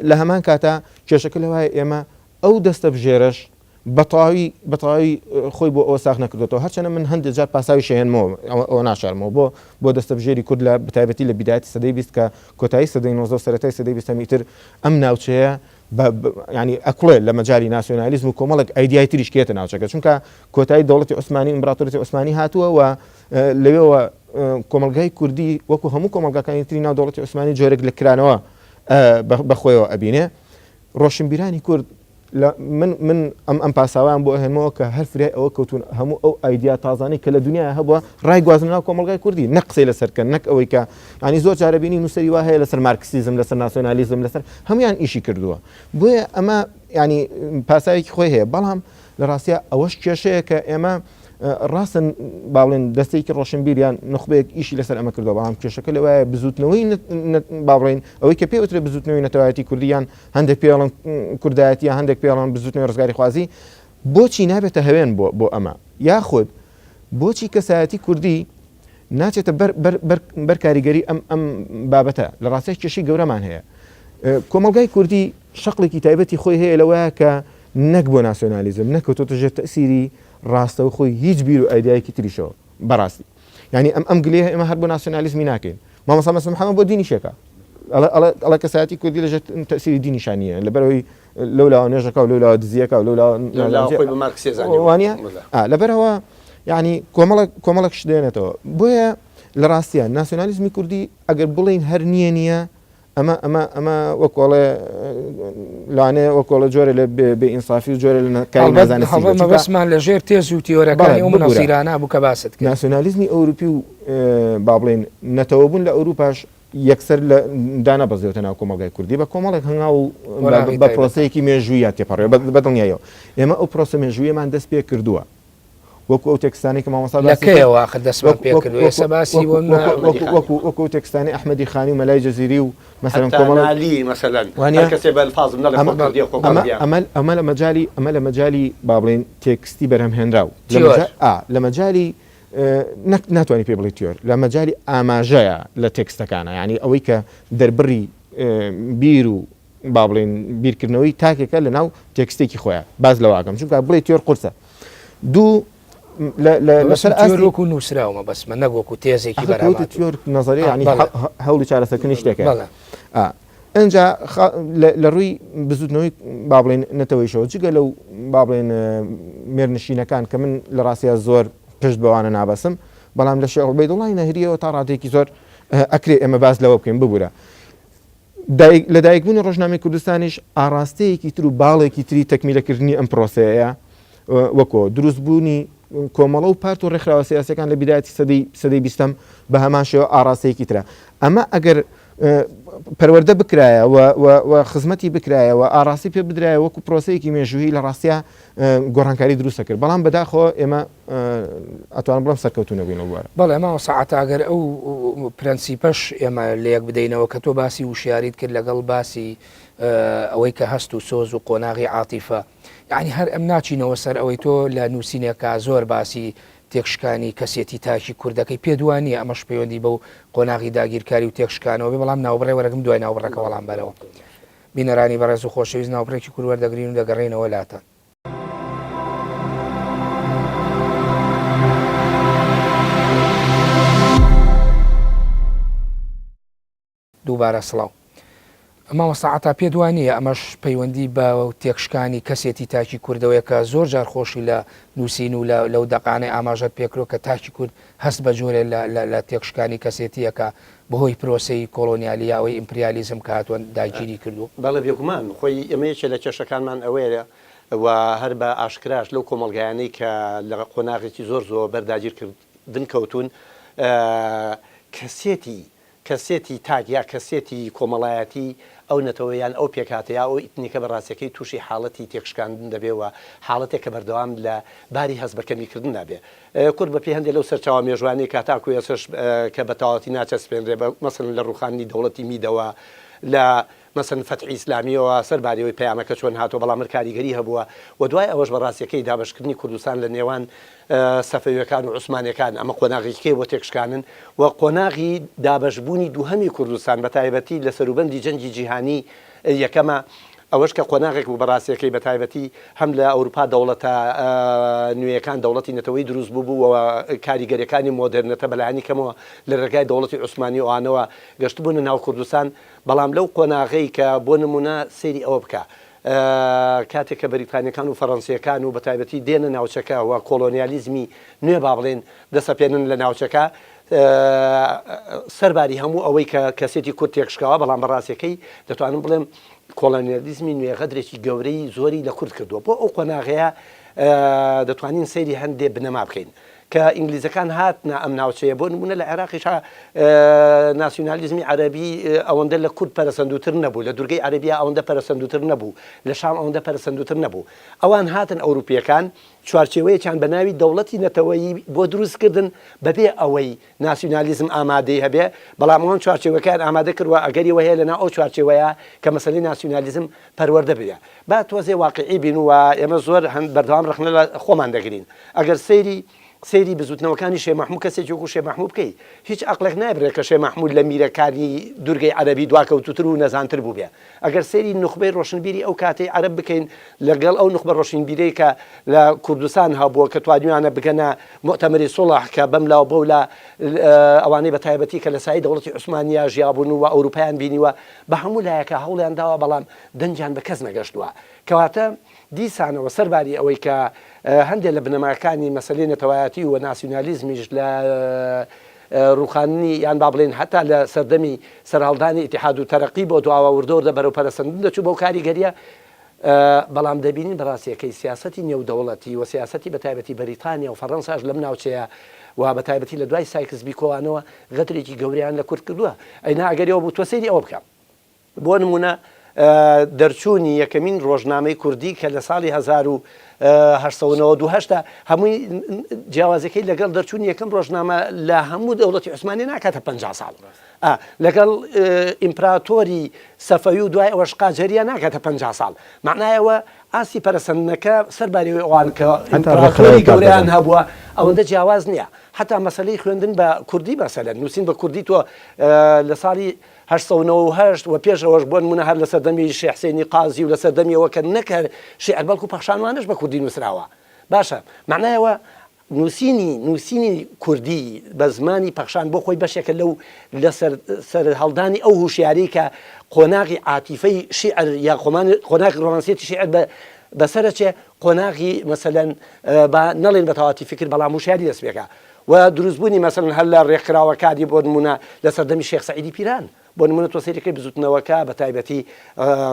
لە هەمان کاتە کێشەکە لەوایە ئێمە ئەو دەستە بژێرش بەتەواوی خۆی بۆ ئەوە ساغ نەکردێتەوە هەرچەنە من هەندێک جار پاساوی شێنمەوە ئەوە ناشارمەوە بۆ دەستە بژێری کورد لە بەتایبەتی لە بیداەتی سەدەی 20 کە کۆتایی سەدەی 19 سەرەتای سەدەی 20 میتر ئەم ناوچەیە ینی ئەکڵێ لە مەجای ناسیۆنالیزم و کۆمەڵک ئایدیای تریشکێتە ناوچەکە چونکە کۆتایی دەوڵەتی عوسمانی ئیمپراتۆریەتی عوسمانی هاتووە و لەوێەوە کۆمەلگای کوردی وەکو هەموو کۆمەلگاکانی تری ناو دەوڵەتی عوسمانی جۆرێک لە کرانەوە بەخۆیەوە ئەبینێ ڕۆشنبیرانی کورد من ئەم پاساویان بۆ ئەهێنمەوە کە هەر فرای ئەوە کەوتون هەموو ئەو ئایدیا تازانەی کە لە دنیا هەبووە ڕای گوازن ناو کۆمەلگای کوردی نەک قسەی لەسەرکەن نەک ئەوەی کە ینی زۆر جارە بینی نووسری وا هەیە لەسەر مارکسیزم لەسەر ناسیۆنالیزم لەسەر هەمویان ئیشی کردووە بۆیە ئەمە ینی پاساوێکی خۆی هەیە بەڵام لە ڕاستیە ئەوەش کێشەیە کە ئێمە ڕاستن باڵێن دەستێکی ڕۆشنبیریان نخبەیەک ئیشی لەسەر ئەمە کردەوە بەڵام کێشەکە لەوایە بزوتنەوەی باڵێن ئەوەی کە پێوترێ بزوتنەوەی نەتەوایەتی کوردیان هەندێک پێڵن کوردایەتی هەندێک پێڵان بزوتنەوەی ڕزگاری خوازی بۆچی نابێتە هەوێن بۆ ئەمە یاخود بۆچی کەسایەتی کوردی ناچێتە بەر کاریگەری ئەم بابەتە لە ڕاستەی کێشەی گەورەمان هەیە کۆمەلگای کوردی شەقڵێکی تایبەتی خۆی هەیە لەوەیە کە نەک بۆ ناسیۆنالیزم نەکەوتۆتە ژێر تەسیری ڕاستەوە خۆی هیچ بیر و ئایدایەکی تریشەوە بەڕاستی ینی ئەم گلێ ئێمە هەر بۆ ناسیۆنالیزمی ناکەین مامۆستا مەسعود محەممەد بۆ دینیشێکە ئەڵە کەسایەتی کوردی لەژێر تەسیری دینیشانیە لەبەرەوەی لەولا نوێژەکە و لەولا دزیەکە و لەوانە لەبەرەوە ینی کۆمەڵک شدێنێتەوە بۆیە لە ڕاستیان ناسیۆنالیزمی کوردی ئەگەر بڵین هەر نییە ئەمە وەکۆڵێ لانێ وەکۆڵە جۆرە لە بێئینسافی و جۆرە لە کاری نازانێت بەسمان لە ژێر تێز و تیۆرەکانی و منەسیرانە بوو کە باست کرد ناسیۆنالیزمی ئەوروپی و با بڵێن نەتەوەبوون لە ئەوروپاش یەکسەر لە دانا بەزێتە ناو کۆمەلگای کوردی بە کۆمەڵێک هەنگا و بە پرۆسەیەکی مێژوویە تێپەڕێ بەدڵنیایەوە ئێمە ئەو پرۆسە مێژوویەمان دەست پێ کردووە وەکو ئەو تێکستانی کە مامۆستا لەکەیەوە آخر دەستمان پێ کردو ئێستا باسی وەکو تێکستانی ئەحمەدی خانی و مەلای جەزیری و مثلا کۆمەڵی مەسەلەن کەسێ بەلفاظم ئەمە لە مەجای با بڵێن تێکستی بەرهەمهێنراو لە مەجای ناتوانانی پێ بڵێ تیۆر لە مەجای ئاماژەیە لە تێکستەکانە ینی ئەوەی کە دەربڕی بیر و با بڵێن بیرکردنەوەی تاکێکە لە ناو تێکستێکی خۆیان باز لەواگەم چونکە بڵێ تیۆر قورسە دوو لەسەر ئەسلوەکو نووسراومە بەسمە نەگوەکو تێزێکی بەراورد تیۆر نظری ینی هەوڵی چارەسەرکردنی شتێکە ئەجا لە ڕووی بزوتنەوەی با بڵێن نەتەوەیشەوە جگە لەو با بڵێن مێرنشینەکان کە من لە ڕاستیە زۆر پشت بەوانە نابەسم بەڵام لە شێخ عوبەیدوڵڵای نەهریەوە تا ڕادێکی زۆر ئەکرێ ئێمە باس لەوە بکەین ببوورە لە دایکبوونی ڕۆژنامەی کوردستانیش ئاراستەیەکی تر و باڵێکی تری تەکمیلەکردنی ئەم پرۆسەیە وەکۆ دروستبوونی کۆمەڵە و پارت و ڕێکخراوە سیاسەکان لە بیداەتی سەدەی بیستەم بە هەمان شێوە ئاراستەیەکی ترە ئەمە ئەگەر پەروەردە بکرایە و خزمەتی بکرایە و ئاراستی پێ بدرایە وەکو پرۆسەیەکی مێژووی لە ڕاستیە گۆڕانکاری دروستە کرد بەڵام بەداخەوە ئێمە ئەتوان بڵم سەرکەوتونەبووینەوە بوارە بەڵێ ماوە سەعاتە ئەگەر ئەو پرەنسیپەش ئێمە لە یەک بدەینەوە کە تۆ باسی وشیاریت کرد لەگەڵ باسی ئەوەی کە هەست و سۆز و قۆناغی عاتیفە یعنی هەر ئەم ناچینەوە سەر ئەوەی تۆ لە نووسینێکە زۆر باسی تێکشکانی کەسێتی تاکی کوردەکەی پێدوانیە ئەمەش پەیوەندی بەو قۆناغی داگیرکاری و تێکشکانەوە بێ بەڵام ناوبڕێ وەرەگەم دوای ناوبڕەکە وەڵام بەرەوە بینەرانی بەڕێز و خۆشەویست ناوبڕێکی کورد وەردەگرین و دەگەڕێنەوە لاتە دووبارە سڵاو ئەمە ساعتا پێدوانیە ئەمەش پەیوەندی بە تێکشکانی کەسێتی تاکی کوردەوەی کە زۆر جار خۆشی لە نووسین و لەو دەقانەی ئاماژەت پێکرۆ کە تاکی کورد هەست بە جۆرێ لە تێکشکانی کەسێتیەکە بەهۆی پرۆسی کۆلۆنیالیاوەی ئیمپریالیزم کە هاتووە داگیری کردو بەڵێ بێگومان خۆی ئەمەیەکێ لە کێشەکانمان ئەوەیە و هەر بە ئاشکراش لەو کۆمەلگایانەی کە لە قۆناغێکی زۆر بەرداگیر کردن کەوتون کەسێتی تاک یا کەسێتی کۆمەڵایەتی ئەو نەتەوەیان ئەو پێکاتەیە ئەو ئیتنیکە بەڕاستەکەی تووشی حاڵەتی تێکشکاندن دەبێەوە حاڵەتێک کە بەردەوام لە باری هەست بەکەمیکردن نابێ کورد بە پێ هەندێک لەو سەرچاوە مێژوانی کاتاکو ێسش کە بە تەواوەتی ناچەسپێنرێ مەسەن لە ڕوخانی دەوڵەتی میدەوە لە مەسەن فەتحی ئیسلامیەوە سەرباریەوەی پەیامەکە چۆن هاتۆ بەڵام کاریگەری هەبووە و دوای ئەوەش بەڕاستیەکەی دابشکردنی کوردستان لە نێوان سەفەویەکان و عوسمانیەکان ئەمە قۆناغیکەی بۆ تێکشکاندن و قۆناغی دابشبوونی دووهەمی کوردستان بە تایبەتی لە سەروبەندی جەنگی جیهانی یەکەمە ئەوەش کە قۆناغێک و بەڕاستیەکەی بە تایبەتی هەم لە ئەوروپا دەوڵەتە نوێیەکان دەوڵەتی نەتەوەی دروست بووەوە کاریگەریەکانی مۆدرنەتە بەلایانی کەمەوە لە ڕێگای دەوڵەتی عوسمانی ئەوانەوە گەشتبوون ناو کوردستان بەڵام لەو قۆناغەی کە بۆ نمونە سێری ئەوە بکە کاتێک کە بەریتانیەکان و فەڕەنسیەکان و بە تایبەتی دێنە ناوچەکە و کۆلۆنیالیزمی نوێ با بڵێن دەسەپێنن لە ناوچەکە سەرباری هەموو ئەوەی کە کەسێتی کورد تێکشکەوە بەڵام بەڕاستیەکەی دەتوانم بڵێم کۆلۆنیالیزمی نوێغەدرێکی گەورەی زۆری لە کورد کردووە بۆ ئەو قۆناغەیە دەتوانین سەیری هەندێک بنەما بکەین کە ئینگلیزەکان هاتنە ئەم ناوچەیە بۆ نمونە لە عێراقیش ناسیۆنالیزمی عەرەبی ئەوەندە لە کورد پەرەسەندوتر نەبوو لە دوورگەی عەرەبیا ئەوەندە پەرەسەندوتر نەبوو لە شام ئەوەندە پەرەسەندوتر نەبوو ئەوان هاتن ئەوروپیەکان چوارچێوەیەکیان بە ناوی دەوڵەتی نەتەوەیی بۆ دروستکردن بەبێ ئەوەی ناسیۆنالیزم ئامادەی هەبێ بەڵام ئەوان چوارچێوەکان ئامادە کردووە ئەگەریەوە هەیە لەناو ئەو چوارچێوەیە کە مەسەلەی ناسیۆنالیزم پەروەردە بێ با تۆزێ واقعی بین و ئێمە زۆر بەردەوام ڕخنە لە خۆمان دەگرین ئەگەر سەیری بزوتنەوەکانی شێخ مەحموود کەسێکی وەکو شێخ مەحموود بکەی هیچ عەقلێک نابرێت کە شێخ مەحموود لە میرەکانی دوورگەی عەرەبی دواکەوتوتر و نەزانتر بوو بێ ئەگەر سەیری نوخبەی ڕۆشنبیری ئەو کاتەی عەرەب بکەین لەگەڵ ئەو نوخبە ڕۆشنبیرەی کە لە کوردستان هەبووە کە توانیوانە بگەنە مؤتەمەری سوڵح کە بەم لاو بەو لە ئەوانەی بە تایبەتی کە لە سای دەوڵەتی عوسمانیا ژیابوون و ئەوروپایان بینیوە بە هەموو لایەکە هەوڵیان داوە بەڵام دەنجیان بە کەس نەگەشتووە کەواتە دیسانەوە سەرباری ئەوەی کە هەندێک لە بنەماکانی مەسەلەی نەتەوایەتی و ناسیۆنالیزمیش لە ڕوخانی یان با بڵێن هەتا لە سەردەمی سەرهەڵدانی ئیتیحاد و تەرەقی بۆ دواوە وردۆردە بەرەو پەرەسەندن دەچوو بەو کاریگەریە بەڵام دەبینین بەڕاستیەکەی سیاسەتی نێودەوڵەتی و سیاسەتی بە تایبەتی بەریتانیا و فەڕەنساش لەم ناوچەیە و بە تایبەتی لە دوای سایکسبی کۆوانەوە غەدرێکی گەوریان لە کورد کردووە ئەینا ئەگەریەوە بوو تۆ سەیری ئەوە بکە بۆ نمونە دەرچوونی یەکەمین ڕۆژنامەی کوردی کە لە ساڵی 1992 هەمووی جیاوازەکەی لەگەڵ دەرچوونی یەکەم ڕۆژنامە لە هەموو دەوڵەتی عوسمانی ناکاتە 50 ساڵ لەگەڵ ئیمپراتۆری سەفەوی و دوای ئەوەش قاجەریە ناکاتە 50 ساڵ معنایەوە ئاسی پەرەسەندنەکە سەرباری ئەوان کە ئیمپراتۆری گەورەیان هەبووە ئەوەندە جیاواز نییە حتا مەسەلەی خوێندن بە کوردی مەسەلەن نووسین بە کوردی تۆ لە ساڵی 1970 و پێشەوەش بۆ نمونە هەر لە سەردەمی شێخ حسێنی قازی و لە سەردەمیەوە کە نەکرد شێعر بەڵکو پەخشانوانش بە کوردی نووسراوە باشە معنایەوە نووسینی کوردی بە زمانی پەخشان بۆ خۆی بەشێکە لەو لە سەر هەڵدانی ئەو هوشیاری کە قۆناغی عاتیفەی شیعر یا قۆناغی ڕۆمانسیەتی شیعر بەسەرچێ قۆناغی مەسەلەن بە نەڵێن بە تەواتی فکر بەڵام هوشیاری دەست پێکە و دروستبوونی مەسەلەن هەر لە ڕێکخراوەکانی بۆ نمونە لە سەردەمی شێخ سەعیدی پیران بۆ نمونە تۆ سەیرەکەی بزوتنەوەکە بە تایبەتی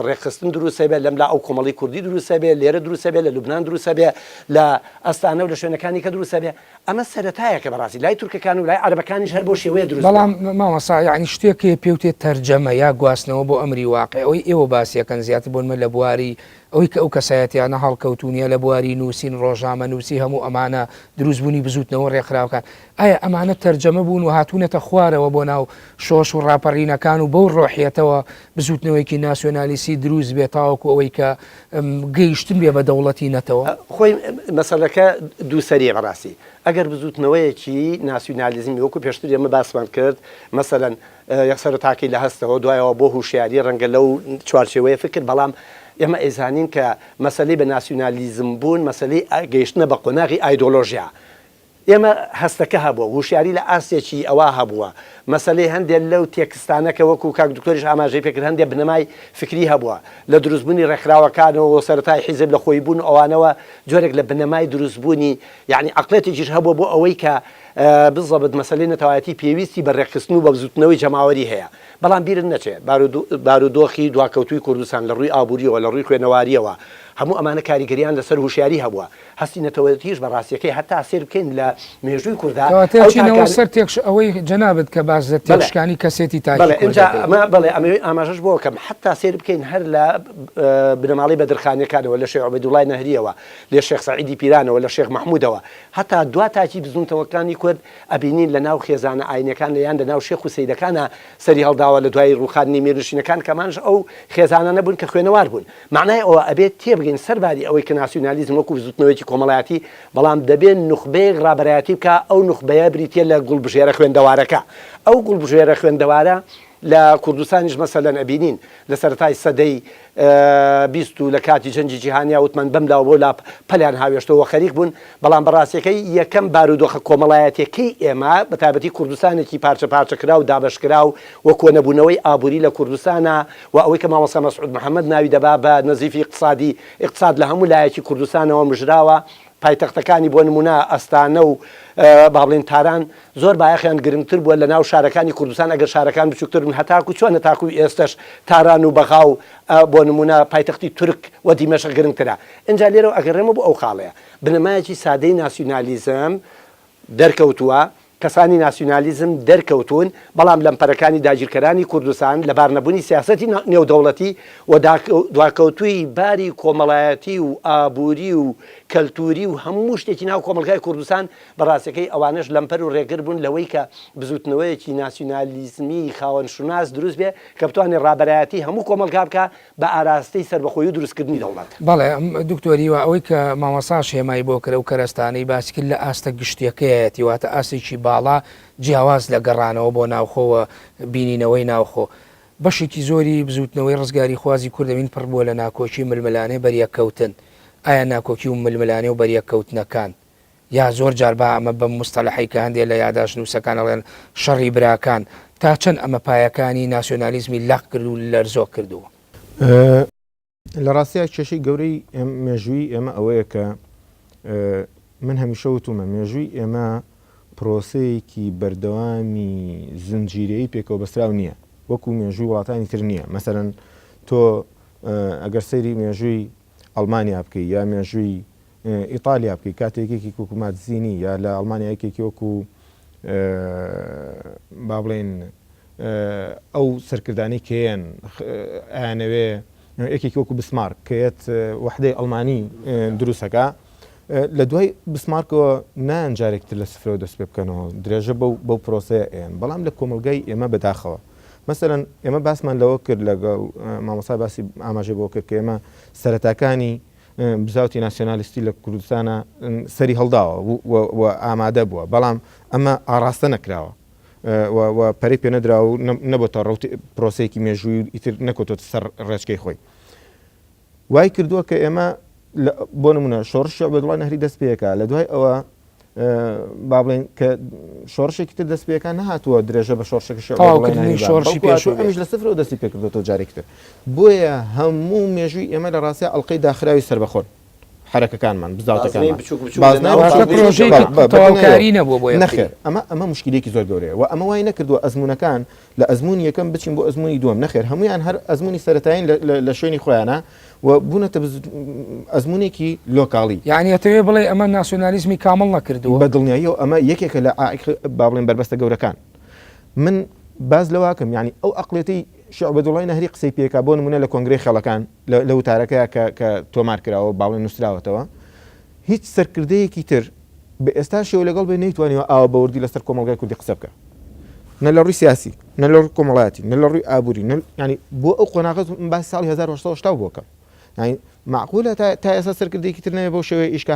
ڕێکخستن دروستە بێت لەم لا ئەو کۆمەڵی کوردی دروستە بێت لێرە دروستە بێت لە لوبنان دروستە بێت لە ئەستانە و لە شوێنەکانی کە دروستە بێت ئەمە سەرەتایەکە بەڕاستی لای تورکەکان و لای عەرەبەکانیش هەر بۆ شێوەیە دروست بەڵام مامەسا یعنی شتێکی پێوتێت تەرجەمە یا گواستنەوە بۆ ئەمری واقع ئەوەی ئێوە باسیەکەن زیاتر بۆنمە لە بواری ئەوەی کە ئەو کەسایەتیانە هەڵکەوتونیە لە بواری نووسین ڕۆژنامە نووسی هەموو ئەمانە دروستبوونی بزوتنەوە ڕێکخراوەکان ئایا ئەمانە تەرجەمە بوون و هاتوونەتە خوارەوە بۆ ناو شۆش و ڕاپەڕینەکان و بەو ڕۆحیەتەوە بزوتنەوەیکی ناسیۆنالیسی دروست بێت تاوەکو ئەوەی کە گەیشتن بێ بە دەوڵەتی نەتەوە خۆی مەسەلەکە دووسەریە بەڕاستی ئەگەر بزوتنەوەیەکی ناسیۆنالیزمی وەکو پێشتر ئێمە باسمان کرد مەسەلەن یەکسەر تاکی لە هەستەوە دوایەوە بۆ هوشیاری ڕەنگە لەو چوارچێوەیە فکر بەڵام ئێمە ئێزانین کە مەسەلەی بە ناسیۆنالیزم بوون مەسەلەی گەیشتنە بە قۆناغی ئایدۆلۆژیا ئێمە هەستەکە هەبووە وشیاری لە ئاسێکی ئەوە هەبووە مەسەلەی هەندێک لەو تێکستانەکە وەکو کاک دکتۆریش ئاماژەی پێکرد هەندێک بنەمای فکری هەبووە لە دروستبوونی ڕێکخراوەکانەوە سەرەتای حیزب لە خۆی بوون ئەوانەوە جۆرێک لە بنەمای دروستبوونی یعنی عەقڵێتێکیش هەبووە بۆ ئەوەی کە بزەبت مەسەلەی نەتەوایەتی پێویستی بە ڕێکخستن و بە بزوتنەوەی جەماوەری هەیە بەڵام بیرن نەچێت بارودۆخی دواکەوتوی کوردستان لە ڕووی ئابووریەوە لە ڕووی خوێنەواریەوە هەموو ئەمانە کاریگەریان لەسەر هوشیاری هەبووە هەستی نەتەوەیەتیش بە ڕاستیەکەی هەتا سێر بکەین لە مێژووی کووردا سەر تێکش ئەوەی جەنابەت کە باز لە تێکشکانی کەسێتی بەڵێ ئەمەوەی ئاماژەش بۆ کەم حتا سێر بکەین هەر لە بنەماڵی بەدرخانیەکانەوە لە شێخ عەبەیدوڵای نەهریەوە لە شێخ سەعیدی پیرانەوە لە شێخ مەحموودەوە هەتا دوا تاکی بزوونتەوەکانی کورد ئەبینین لە ناو خێزانە ئاینەکان لەیان لە ناو شێخ و سەیدەکانە سەری هەڵداوە لە دوای ڕووخانی مێرنشینەکان کەمانش ئەو خێزانە نەبوون کە خوێنەوار بوون معنای ئەوە ئەبێت تێبگەین سەرباری ئەوەی کە ناسیۆنالیزم وەکو بزوتنەوەیکی کۆمەڵایەتی بەڵام دەبێت نوخبەیەک ڕابەرایەتی بکە ئەو نوخبەیە بریتە لە گوڵبژێرە خوێندەوارەکە ئەو گوڵبژێرە خوێندەوارە لە کوردستانیش مەسەلەن ئەبینین لە سەرەتای سەدەی 20 لە کاتی جەنجی جیهانیا وتمان بەملاوە بۆ لا پەلیان هاوێشتەوە خەریک بوون بەڵام بەڕاستیەکەی یەکەم بارودۆخە کۆمەڵایەتەکەی ئێمە بە تایبەتی کوردستانێکی پارچە پارچەکرا و دابشکرا و وەکو نەبوونەوەی ئابووری لە کوردستانە و ئەوەی کە مامۆستا مەسعود محەممەد ناوی دەبا بە نەزیفی اقتصاد لە هەموو لایەکی کوردستانەوە مژراوە پایتەختەکانی بۆ نمونە ئەستانە و با بڵێن تاران زۆر بایەخیان گرنگتر بووە لە ناو شارەکانی کوردستان ئەگەر شارەکان بچووکتر بن هەتاکو چۆنە تاکو ئێستش تاران و بەغاو بۆ نمونە پایتەختی تورک و دیمەشق گرنگترە اینجا لێرە ئەگەڕێمە بۆ ئەو خاڵەیە بنەمایەکی سادەی ناسیۆنالیزم دەرکەوتووە کەسانی ناسیۆنالیزم دەرکەوتون بەڵام لەمپەرەکانی داگیرکەرانی کوردستان لە بارنەبوونی سیاسەتی نێودەوڵەتی و دواکەوتووی باری کۆمەڵایەتی و ئابووری و کەلتوری و هەموو شتێکی ناو کۆمەلگای کوردستان بەڕاستەکەی ئەوانش لەمپەر و ڕێگر بوون لەوەی کە بزوتنەوەیەکی ناسیۆنالیزمی خاوەن شوناس دروست بێ کە بتوانێت ڕابەرایەتی هەموو کۆمەلگا بکە بە ئاراستەی سەربەخۆیی و دروستکردنی دەوڵەت. بەڵێ دکتۆری وە ئەوەی کە مامەساش هێمای بۆ کرە و کەرەستانەی باسی کرد لە ئاستە گشتیەکەیەتی واتە ئاستێکی باڵا جیاواز لە گەڕانەوە بۆ ناوخۆوە بینینەوەی ناوخۆ بەشێکی زۆری بزوتنەوەی ڕزگاری خوازی کوردەوین پڕ بووە لە ناکۆکی ململانەی بەریەکەوتن ئایا ناکۆکی و ململانێ و بەریەکەوتنەکان یا زۆر جار با ئەمە بە مستەلەحی کە هەندێک لە یاداش نووسەکان ئەڵێن شەڕی براکان تا چەند ئەمە پایەکانی ناسیۆنالیزمی لاق کرد و لەرزۆ کردووە. لە ڕاستیە کێشەی گەورەی مێژووی ئێمە ئەوەیە کە من هەمیشە وتومە مێژووی ئێمە پرۆسەیەکی بەردەوامی زنجیرەیە پێکەوە بەستراو نییە وەکو مێژووی وڵاتانی تر نییە مەسەرەن تۆ ئەگەر سەیری مێژووی ئەڵمانیا بکەی یا مێژووی ئیتالیا بکەی کاتێکێکی حکوومەت زیینی یا لە ئەڵمانیایەکێکی وەکو با بڵێن ئەو سەرکردانی کێن ئەیانەوێ یەکێکی وەکو بسمارک کەیەت وحدەی ئەڵمانی دروستەکە لە دوای بسمارکەوە نان جارێکتر لە سفرەوە دەست پێ بکەنەوە درێژە بەو پرۆسەیە ئێن بەڵام لە کۆمەلگای ئێمە بەداخەوە مەسەرەن ئێمە باسمان لەوە کرد لەگەڵ مامۆستا باسی ئاماژە بۆ کرد کە ئێمە سەرەتاکانی بزاوتی ناسیۆنالیستی لە کوردستانە سەری هەڵداوە و ئامادە بووە بەڵام ئەمە ئاراستە نەکراوە و پەری پێ نەدراوە و نەبووە ڕەوتی پرۆسەیەکی مێژووی ئیتر نەکەوتۆ سەر ڕێچکەی خۆی وای کردووە کە ئێمە بۆ نمونە شۆڕش عەبدوڵڵای نەهری دەست پێەکە لە دوای ئەوە با بڵێن کە شۆڕشێکی تر دەست پێەکان نهاتووە درێژە بە شۆڕشەکەش لە سفرەوە دەستی پێکردێتەوە جارێکتر بۆیە هەموو مێژووی ئێمە لە ڕاستە ئەڵقەی داخراوی سەربەخۆن حرەکەکانمان بزاوتەکانمانکاری نەبووە بۆ نەخێر ئەمە مشکلێکی زۆر گەورەیە و ئەمە وای نەکردووە ئەزمونونەکان لە ئەزمموی یەکەم بچین بۆ ئەزمموی دووەم نەخێر هەمویان هەر ئەزمموی سەرەتاین لە شوێنی خۆیانە و بوونەتە ئەزممونێکی لۆکاڵی یعنی ئەتەوێ بڵێ ئەمە ناسیۆنالیزمی کامڵ نەکردووە بە دڵنیاییەوە ئەمە یەکێکە لە با بڵێن بربەستە گەورەکان من باز لەواکەم یعنی ئەو ئەقلێتی عەبدوڵڵای نەهری قسەی پێکا بۆ نمونە لە کۆنگرەی خەڵەکان لە وتارەکەیە کە تۆمار کراوە باڵێن نووسراوەتەوە هیچ سەرکردەیەکی تر بە ئێستا شێوە لەگەڵ بێ نەیتوانیەوە ئاوە بەوردی لەسەر کۆمەڵگای کوردی قسە بکە نە لە ڕووی سیاسی نە لە ڕووی کۆمەڵایەتی نە لە ڕووی ئابووری ینی بۆ ئەو قۆناغەت باسی ساڵی 1970 بۆکە ینی معقولە تا ئێستا سەرکردێکی تر نەبێ بۆ شێوەیە ئیشکە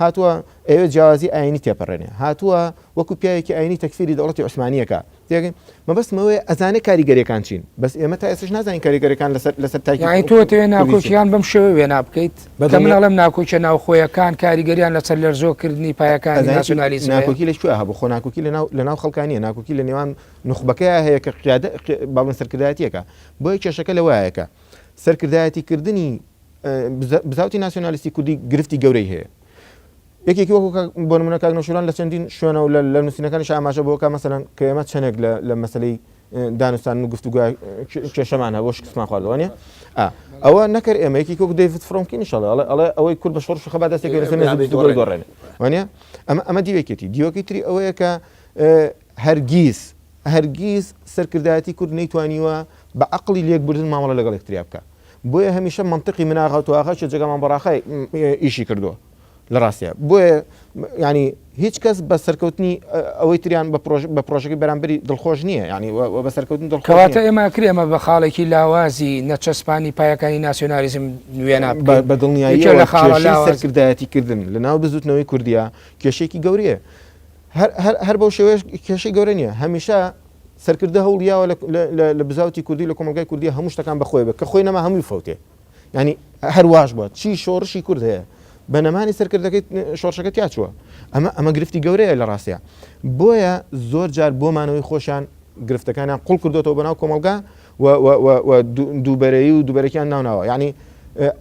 هاتووە ئەوێ جیاوازی ئاینی تێپەڕێنێ هاتووە وەکو پیاوێکی ئاینی تەکفیری دەوڵەتی عوسمانیەکە تێگەین مەبەستمەوەی ئەزانێ کاریگەریەکان چین بەس ئێمە تا ئێستش نازانین کاریگەریەکان لەسەر تاکی یعنی تۆ تەوێ ناکۆکیان بەم شێوە وێنا بکەیت کە من ئەڵێم ناکۆکیە ناوخۆیەکان کاریگەریان لەسەر لەرزۆکردنی پایەکانی ناسیۆنالیزم ناکۆکی لەکوێ هەبوو خۆ ناکۆکی لە ناو خەڵکانیە ناکۆکی لە نێوان نوخبەکەیە هەیە کە باڵێن سەرکردایەتیەکە بۆیە کێشەکە لەوایەکە سەرکردایەتیکردنی بزاوتی ناسیۆنالیستی کوردی گرفتی گەورەی هەیە یەکێکی وەکو بۆ نمونە کاک نەوشیروان لە چەندین شوێنە و لە نووسینەکانیش ئاماژە بۆکە مەسەلەن کە ئێمە چەندێک لە مەسەلەی دانوستان و گفتوگوی کێشەمان هەبوو شکستمان خواردەوە نیە ئەوە نەکرد ئێمە یەکێکی وەکو دەیڤد فڕۆمکینی شەڵێ ئەڵێ ئەوەی کورد بە شۆڕش خەبات دەستێک گۆڕێنێ وانە ئەمە دیوێکێتی دیوەکی تری ئەوەیە کە هەرگیز سەرکردایەتی کورد نەیتوانیوە بە عەقڵی لێکبردن مامەڵە لەگەڵ یەکتریا بکە بۆیە هەمیشە منطقی مناغەتوواغا چ جێگەمان بەڕاخای ئیشی کردووە لە ڕاستیە بۆیە ینی هیچ کەس بە سەرکەوتنی ئەوەی تریان بە پرۆژەکەی بەرامبەری دڵخۆش نییە ینی بە سەرکەوتن دڵخواتە ئێمە کرێمە بە خاڵێکی لاوازی نەچەسپانی پایەکانی ناسیۆنالیزم نوێنە بە دڵنیایی لە سەرکردایەتی کردن لە ناو بزوتنەوەی کوردیا کێشێکی گەورەیە هەر بەو شێوەیە کێشەی گەورە نییە هەمیشە سەرکردە هەوڵیاوە لە بزاوتی کوردی لە کۆمەلگای کوردی هەموو شتەکان بەخۆی بە کە خۆی نەما هەمووی فەوتێ ینی هەرواش بووە چی شۆڕشی کورد هەیە بەنەمانی سەرکردەکەی شۆڕشەکە تیا چووە ئەمە گرفتی گەورەیە لە ڕاستە بۆیە زۆر جار بۆمانەوەی خۆشیان گرفتەکانیان قوڵ کردوەوە بەناو کۆمەلگا دووبەرەیی و دووبەرەکیان ناوناوە ینی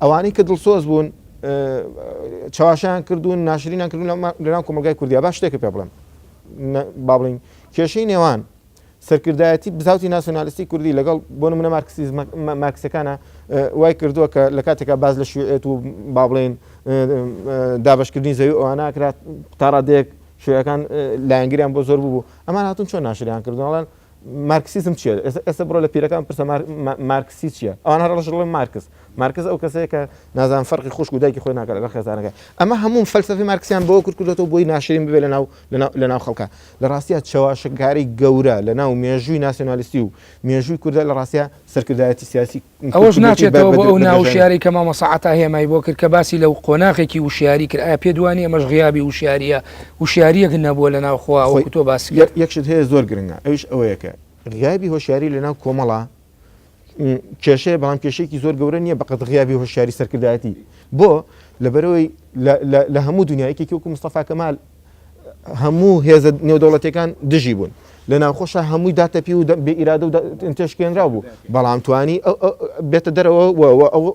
ئەوانەی کە دڵسۆز بوون چاواشیان کردوون ناشرینیان کردون لەناو کۆمەلگای کوردیا باش شتێکە پێ بڵێم با بڵین کێشەی نێوان سەرکردایەتی بزاوتی ناسیۆنالیستی کوردی لەگەڵ بۆ نمونە مارکسیەکانە وای کردووە کە لە کاتێکا باز لە شوێت و با بڵێن دابشکردنی زەوی ئەوانە کرات تا ڕادەیەک شوێیەکان لایەنگیریان بۆ زۆر بوو ئەمان هاتون چۆن ناشریان کردوڵان مارکسیزم چیە ئێستا بڕۆ لە پیرەکان پرسە مارکسی چییە ئەوان هەڕەش ڵێ مارکس ئەو کەسەیە کە نازان فەرقی خوشک و دایکی خۆی ناکات لەگەڵ خێزانەکە ئەمە هەموو فەلسەفی مارکسیان بۆ کورد کردوێتەوە بۆی ناشرین ببێ لەناو خەڵکە لە ڕاستیە چاواشەکاری گەورە لەناو مێژووی ناسیۆنالیستی و مێژووی کوردە لە ڕاستیە سەرکردایەتی سیاسی ئەوەش ناچێتەوە بۆ ئەو ناوشیاری کە مامە سەعەتا هێمای بۆ کرد کە باسی لەو قۆناغێکی وشیاری کرد ئایا پێ دوانی ئەمەش غیابی وشیاریەک نەبووە لەناو خوا ئەو تۆ باسی یەکشت هەیە زۆر گرنگە ئەوش ئەوەیەکە غیابی هۆشیاری لەناو کۆمەڵە کێشەیە بەڵام کێشێکی زۆر گەورە نییە بەقەت غیابی هۆشیاری سەرکردایەتی بۆ لەبەرەوەی لە هەموو دنیایەکێکی وەکو مستەفا کەمال هەموو هێزە نێودەوڵەتەکان دژی بوون لە ناوخۆشە هەمووی داتەپی و بێ ئیرادە و تێشکێنرا بوو بەڵام توانی بێتە دەرەوە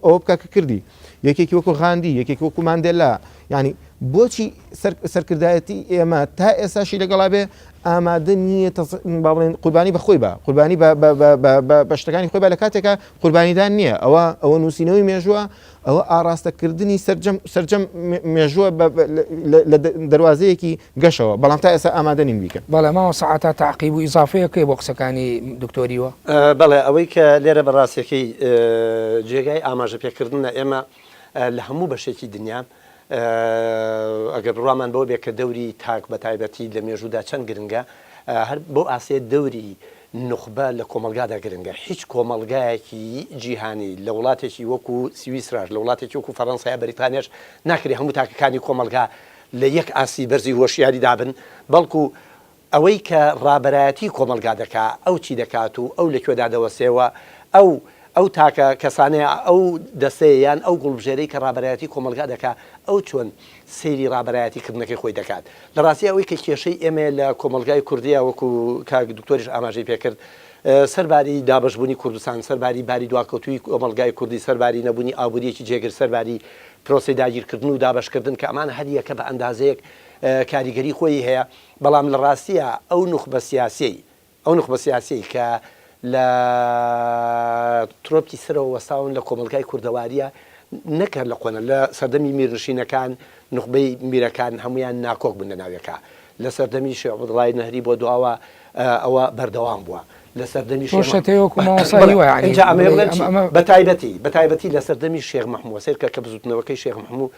ئەوە بکە کە کردی یەکێکی وەکو غاندی یەکێکی وەکو ماندێلا ینی بۆچی سەرکردایەتی ئێمە تا ئێستاشی لەگەڵا بێ ئامادە نییە باڵێن قوربانی بەخۆی بە قوربانی بە شتەکانی خۆی بە لە کاتێکە قوربانیدان نییە ئەوە نووسینەوەی مێژووە ئەوە ئاراستەکردنی سەرجەم مێژووە لە دەواازەیەکی گەشەوە بەڵام تا ئێستا ئامادە نین بیکە بەڵێ ماوە سەعەتا تاقیب و ئیزافەیەکەی بۆ قسەکانی دکتۆریوە بەڵێ ئەوەی کە لێرە بەڕاستیەکەی جێگای ئاماژە پێکردنە ئێمە لە هەموو بەشێکی دنیا ئەگەر بڕوامان بۆ بێ کە دەوری تاک بە تایبەتی لە مێژوودا چەند گرنگە هەر بۆ ئاسێ دەوری نخبە لە کۆمەلگادا گرنگە هیچ کۆمەلگایەکی جیهانی لە وڵاتێکی وەکو سویسراش لە وڵاتێکی وەکو فەڕەنسای بەریتانیاش ناکرێت هەموو تاکەکانی کۆمەلگا لە یەک ئاسی بەرزی هۆشیاری دابن بەڵکو ئەوەی کە ڕابەرایەتی کۆمەلگا دەکات ئەو چی دەکات و ئەو لەکوێدا دەوەسێەوە ئەو تاکە کەسانەیە ئەو دەسەیان ئەو گوڵبژێرەی کە ڕابەرایەتی کۆمەلگا دەکات ئەو چۆن سەیری ڕابەرایەتیکردنەکەی خۆی دەکات لە ڕاستی ئەوەی کە کێشەی ئێمە لە کۆمەلگای کوردیا وەکو کاک دکتۆریش ئاماژەی پێکرد سەرباری دابشبوونی کوردستان سەرباری باری دواکەوتوی کۆمەلگای کوردی سەرباری نەبوونی ئابوووریەکی جێگر سەرباری پرۆسی داگیرکردن و دابشکردن کە ئەمان هەر یەکە بە ئەندازەیەک کاریگەری خۆی هەیە بەڵام لە ڕاستیە ئەو نوخبە سیاسی کە لە ترۆپی سرەوە وەساون لە کۆمەلگای کوردەواریە نەکرد لە قۆنە لە سەردەمی میرنشینەکان نخبەی میرەکان هەمویان ناکۆک بن لە ناوێکە لە سەردەمی شێخ عەبدوڵڵای نەهری بۆ دواوە ئەوە بەردەوام بووە لە سەردەمی بەتایبەتی لە سەردەمی شێخ مەحموود سێرکە کە بزوتنەوەکەی شێخ مەحموود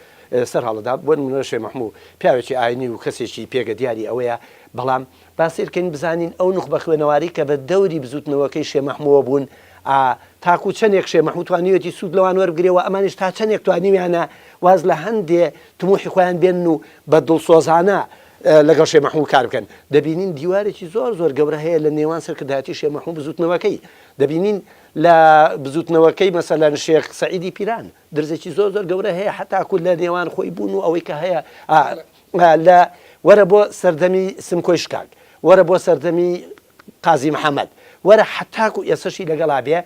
سەر هەڵەدا بۆ نمونە شێخ مەحموود پیاوێکی ئاینی و کەسێکی پێگە دیاری ئەوەیە بەڵام باسیرکەین بزانین ئەو نخبە خوێنەواری کە بە دەوری بزوتنەوەکەی شێخ مەحموود بوون تاکو چەندێک شێخ مەحموود توانیوێتی سوود لەوان وەربگرێەوە ئەمانیش تا چەندێک توانیویانە واز لە هەندێ تموحی خۆیان بێن و بە دڵسۆزانە لەگەڵ شێخ مەحموود کار بکەن دەبینین دیوارێکی زۆر گەورە هەیە لە نێوان سەرکردایەتی شێخ مەحموود بزوتنەوەکەی دەبینین لە بزوتنەوەکەی مەسەلەن شێخ سەعیدی پیران درزێکی زۆر گەورە هەیە حتاکو لە نێوان خۆی بوون و ئەوەی کە هەیە لە وەرە بۆ سەردەمی سمکۆی شکاک وەرە بۆ سەردەمی قازی محەممەد وەرە حتاکو ئێسەشی لەگەڵا بێ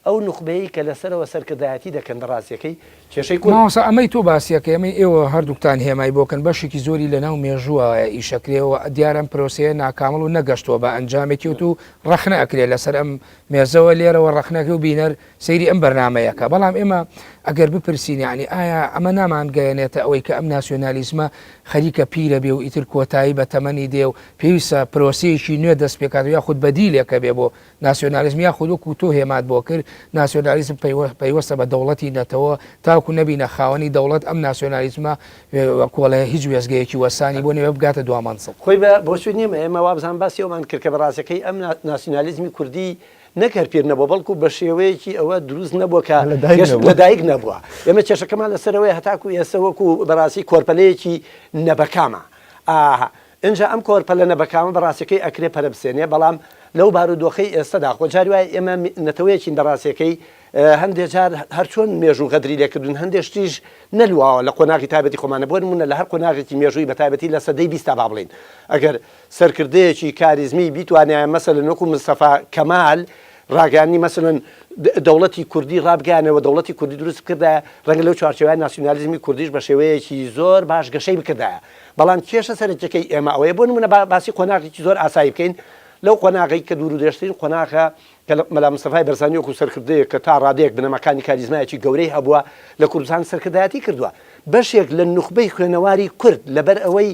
ئەو نخبەیە کە لەسەرەوە سەرکردایەتی دەکەن ڕاستیەکەی کێشەی ماوەسا ئەمەی تۆ باسیەکە ئەمەی ئێوە هەردووکتان هێمای بۆکەن بەشێکی زۆری لە ناو مێژووە ئیشەکرێەوە دیارم پرۆسەیە ناکامل و نەگەشتەوە بە ئەنجامێکی و ڕەخنە ئەکرێت لەسەر ئەم مێزەوە لێرەوە ڕەخنەکە و بینەر سەیری ئەم بەرنمەیەەکە بەڵام ئێمە ئەگەر بپرسین ینی ئایا ئەمە نامانگەیەنێتە ئەوەی کە ئەم ناسیۆنالیزمە خەریکە پیرە بێ و ئیتر کۆتایی بە تەمەنی دێ و پێویستە پرۆسەیەکی نوێ دەست پێکات یاخود بەدیلێکە بێ بۆ ناسیۆنالیزم یاخود وەکو تۆ هێمات بۆ کرد ناسیۆنالیزم پەیوەستە بە دەوڵەتی نەتەوە تاکو نەبینە خاوەنی دەوڵەت ئەم ناسیۆنالیزمە کۆڵە هیچ وێزگەیەکی وەسانی بۆ نوێ بگاتە دوامانسڵ خۆی بۆچوی نیمە ئێمە وابزان باسی ئەومان کرد کە بەڕاستەکەی ئەم ناسیۆنالیزمی کوردی نەکرد پیر نەبووە بەڵکو بە شێوەیەکی ئەوە دروست نەبووە کە لە دایک نەبووە ئێمە کێشەکەمان لەسەرەوەی هەتاکو ئێستا وەکو بەڕاستی کۆرپەلەیەکی نەبەکامە اینجا ئەم کۆرپەلەنە بەکامە بەڕاستیەکەی ئەکرێ پەرەبسێنێ بەڵام لەو بارودۆخەی ئێستادا خۆجاری وایە ئێمە نەتەوەیەکین بەڕاستیەکەی هەندێک جار هەرچۆن مێژوو غەدری لێکردون هەندێک شتیش نەلواوە لە قۆناغی تایبەتی خۆمانە بۆ نمونە لە هەر قۆناغێکی مێژووی بە تایبەتی لە سەدەی 20 با بڵین ئەگەر سەرکردەیەکی کاریزمی بیتوانایە مەسەلەن وەکو مستەفا کەمال ڕاگەیاندنی مەسەلەن دەوڵەتی کوردی ڕابگەیانەوە دەوڵەتی کوردی دروست کردایە ڕەنگە لەو چوارچێوەیە ناسیۆنالیزمی کوردیش بە شێوەیەکی زۆر باش گەشەی بکردایە بەڵام کێشە سەرەکیەکەی ئێمە ئەوەیە بۆ نمونە باسی قۆناغێکی زۆر ئاسایی بکەین لەو قۆناغی کە دوور و دەشتین قۆناغە کە مەلا مستەفای بەرزانی وەکو سەرکردەیە کە تا ڕادەیەک بنەمەکانی کاریزمایەکی گەورەی هەبووە لە کوردستان سەرکردایەتی کردووە بەشێک لە نوخبەی خوێنەواری کورد لەبەر ئەوەی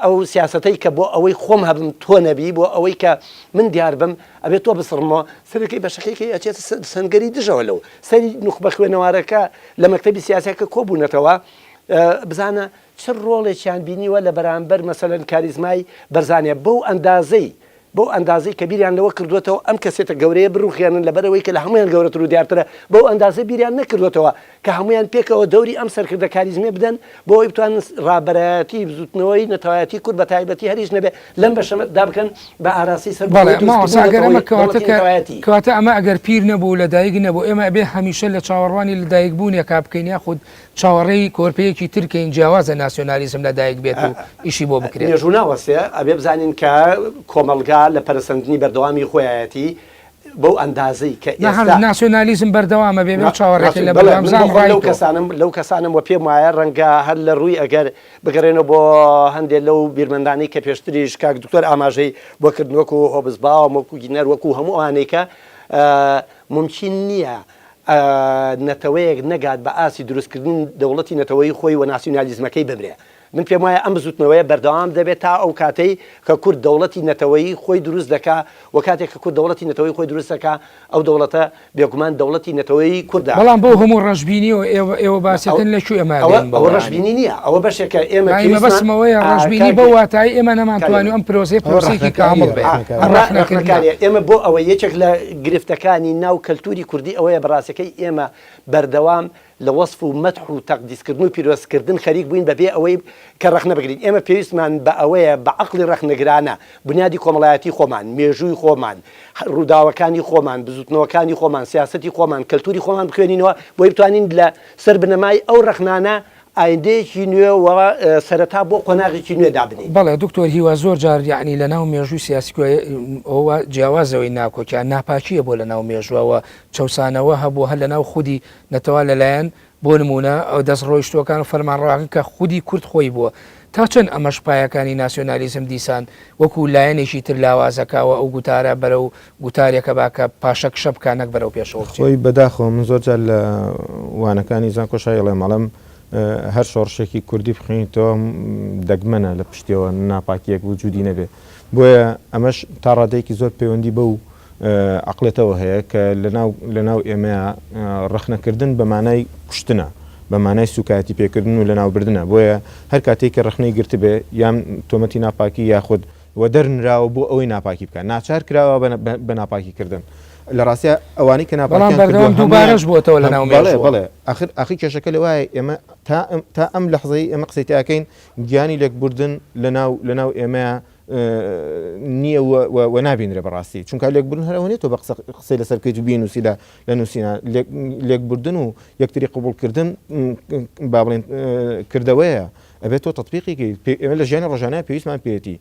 ئەو سیاسەتەی کە بۆ ئەوەی خۆم هەبم تۆ نەبی بۆ ئەوەی کە من دیار بم ئەبێت تۆ بسڕمەوە سەرەکەی بەشەکەی ئەچێت سنگەری دژەوە لەو سەری نوخبە خوێنەوارەکە لە مەکتەبی سیاسەکە کۆبوونەتەوە بزانە چ ڕۆڵێکیان بینیوە لە بەرامبەر مەسەلەن کاریزمای بەرزانێ بەو ئەندازەی کە بیریان لەوە کردوێتەوە ئەم کەسێتە گەورەیە بڕوخیانن لەبەرەوەی کە لە هەمویان گەورەتر و دیارترە بەو ئەندازە بیریان نەکردوێتەوە کە هەمویان پێکەوە دەوری ئەم سەرکردە کاریزمێ بدەن بۆ ئەوی بتوانن ڕابەرایەتی بزوتنەوەی نەتەوایەتی کورد بە تایبەتی هەریش نەبێ لەم بەشەدا بکەن بە ئاراسی سەر کەواتە ئەمە ئەگەر پیر نەبوو لە دایک نەبوو ئێمە ئەبێ هەمیشە لە چاوەڕوانی لە دایک بوونێ کا بکەین یاخود چاوەڕێی کۆرپەیەکی ترکەین جیاوازە ناسیۆنالیزم لە دایک بێت و ئیشی بۆ بکرێت مێژوو ناوەستێ ئەبێ بزانین کە کۆمەلگا لە پەرسەندنی بەردەوامی خۆیەتی بەو ئەندازەی کە ناسیۆنالیزم بەردەوامە بێ چاوەڕێکی لە بەردەوام لەو کەسانم وە پێم وایە ڕەنگە هەر لە ڕووی ئەگەر بگەڕێنەوە بۆ هەندێک لەو بیرمەندانی کە پێشتریش کاک دکتۆر ئاماژەی بۆ کردنوەکو هۆبزباوە وەکو گینەر وەکو هەموو ئەوانەیە ممکن نییە نەتەوەیەک نەگات بە ئاسی دروستکردن دەوڵەتی نەتەوەی خۆی و ناسیۆنالیزمەکەی ببرێ من پێم وایە ئەم بزوتنەوەیە بەردەوام دەبێت تا ئەو کاتەی کە کورد دەوڵەتی نەتەوەی خۆی دروست دەکا و کاتێک کە کورد دەوڵەتی نەتەوەی خۆی دروست دەکا ئەو دەوڵەتە بێگومان دەوڵەتی نەتەوەی کووردا بەڵام بۆ هەموو ڕەشبینی و ئێوە باسەکەن لەکوێ ئەوە ڕەشبینی نییە ئەوە بەشێکە ئێمە بەسمەوەی ڕەشبینی بە واتایی ئێمە نەمانتوانی ئەم پرۆسەیەکی کامل بێ ئێمە بۆ ئەوە یەکێک لە گرفتەکانی ناو کەلتوری کوردی ئەوەیە بەڕاستەکەی ئێمە بەردەوام لە وەصف و مەدح و تەقدیسکردن و پیرۆزکردن خەریک بووین بەبێ ئەوەی کە ڕەخنە بگرین ئێمە پێویستمان بە ئەوەیە بە عەقڵی ڕەخنەگرانە بنیادی کۆمەڵایەتی خۆمان مێژووی خۆمان ڕووداوەکانی خۆمان بزوتنەوەکانی خۆمان سیاسەتی خۆمان کەلتوری خۆمان بخوێنینەوە بۆی بتوانین لە سەر بنەمای ئەو ڕەخنانە ئایندەیەکی نوێ و سەرەتا بۆ قۆناغێکی نوێ دابنین. بەڵێ دکتۆر هیوا زۆر جار یعنی لە ناو مێژووی سیاسی ئەوە جیاوازەوەی ناکۆکیان ناپاکیە بۆ لە ناو مێژووەوە چەسانەوە هەبوو هەر لە ناو خودی نەتەوا لەلایەن بۆ نمونە ئەو دەست ڕۆیشتوەکان و فەرمانڕاکن کە خودی کورد خۆی بووە تا چەند ئەمەش پایەکانی ناسیۆنالیزم دیسان وەکو لایەنێکی تر لاوازەکەوە ئەو گوتارە بەرەو گوتارێکە باکە پاشە کشە بکانەک بەرەو پێشەوە خۆی بەداخۆ من زۆر جار لە وانەکانی زان کۆشایڵێ مەڵم هەر شۆڕشێکی کوردی بخێنیتەوە دەگمەنە لە پشتیەوە ناپاکیەک وجودی نەبێ بۆیە ئەمەش تا ڕادەیەکی زۆر پەیوەندی بە و عقلێتەوە هەیە کە لە ناو ئێمە ڕەخنەکردن بە مانای کوشتنە بە مانای سوکایەتی پێکردن و لە ناوبردنە بۆیە هەر کاتێک کە ڕەخنەی گرت بێ یان تۆمەتی ناپاکی یاخود وە دەرنراوە بۆ ئەوەی ناپاکی بکە ناچار کراوە بە ناپاکیکردن لە ڕاستە ئەوانەی کە ناپاکیان دووبارەش بۆتەوە لە ناو بەڵێ بەڵێ ئاخر کێشەکە لەوایە ئێمە تا ئەم لەحظەی ئێمە قسەی تاکەین گیانی لێکبوردن لە ناو ئێمە نییە و نابینرە بەڕاستی چونکە لێکبوردن هەرەوەنێت تۆ بە قسەی لەسەرکەیت و بینوسی لە نووسینە لێکبوردن و یەکتری قبولکردن با بڵێن کردەوەیە ئەبێت تۆ تطبیقیکەی ئێمە لە ژیانی ڕۆژانە پێویستمان پێێتی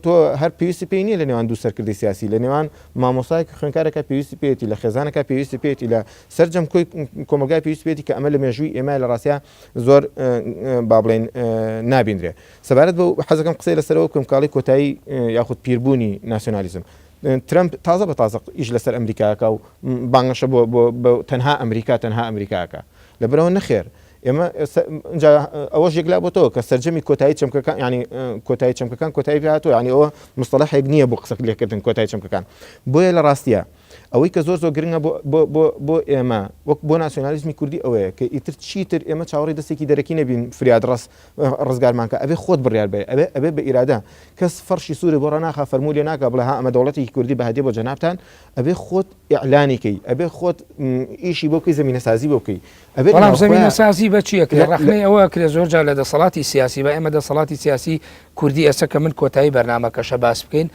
تۆ هەر پێویستی پێی نیە لە نێوان دوو سەرکردی سیاسی لە نێوان مامۆسای خوێنکارێکە پێویستی پێێتی لە خێزانەکە پێویستی پێێتی لە سەررجەم کۆمەلگای پێویستی پێێتی کە ئەمە لە مێژووی ئێمە لە ڕاستە زۆر با بڵێن نابیندرێ سەبارەت بە حەزەکەم قسەی لەسەرەوە بکەم کاڵی کۆتایی یاخود پیربوونی ناسیۆنالیزم ترامپ تازە بە تازە ئیش لەسەر ئەمریکاکە و بانگەشە بۆ تەنها ئەمریکاکە لەبەرەوە نەخێر ئێمە ئەوە ژێکلا بۆتەوە کە سەررجەمی کۆتایی چەمکەکان ینی کۆتایی چەمکەکان کۆتایی پێهاتوە ینی ئەوە مستەڵەحێک نییە بۆ قسە لێکردن کۆتایی چەمکەکان بۆیە لە ڕاستیە ئەوەی کە زۆر گرنگە بۆ ئێمە وەک بۆ ناسیۆنالیزمی کوردی ئەوەیە کە ئیتر چیتر ئێمە چاوەڕی دەستێکی دەرەکی نەبین فریاد ڕزگارمانکە ئەبێ خۆت بڕیار بێ ئەبێ بە ئیرادا کەس فەرشی سوورە بۆ ڕناخە فەرمووی لێ ناکە بڵێ ها ئەمە دەوڵەتێکی کوردی بەهادێ بۆ جەنابتان ئەبێ خۆت ئیعلانیکەی ئەبێ خۆت ئیشی بۆ بکەی زمینە سازی بۆ بکەی بەڵام زمینە سازی بە چیەکرێ ڕەخنەی ئەوە کرێ زۆر جار لە دەسەڵاتی سیاسی بە ئێمە دەسەڵاتی سیاسی کوردی ئێستا کە من کۆتایی بەرنامەکەشە باس بکەین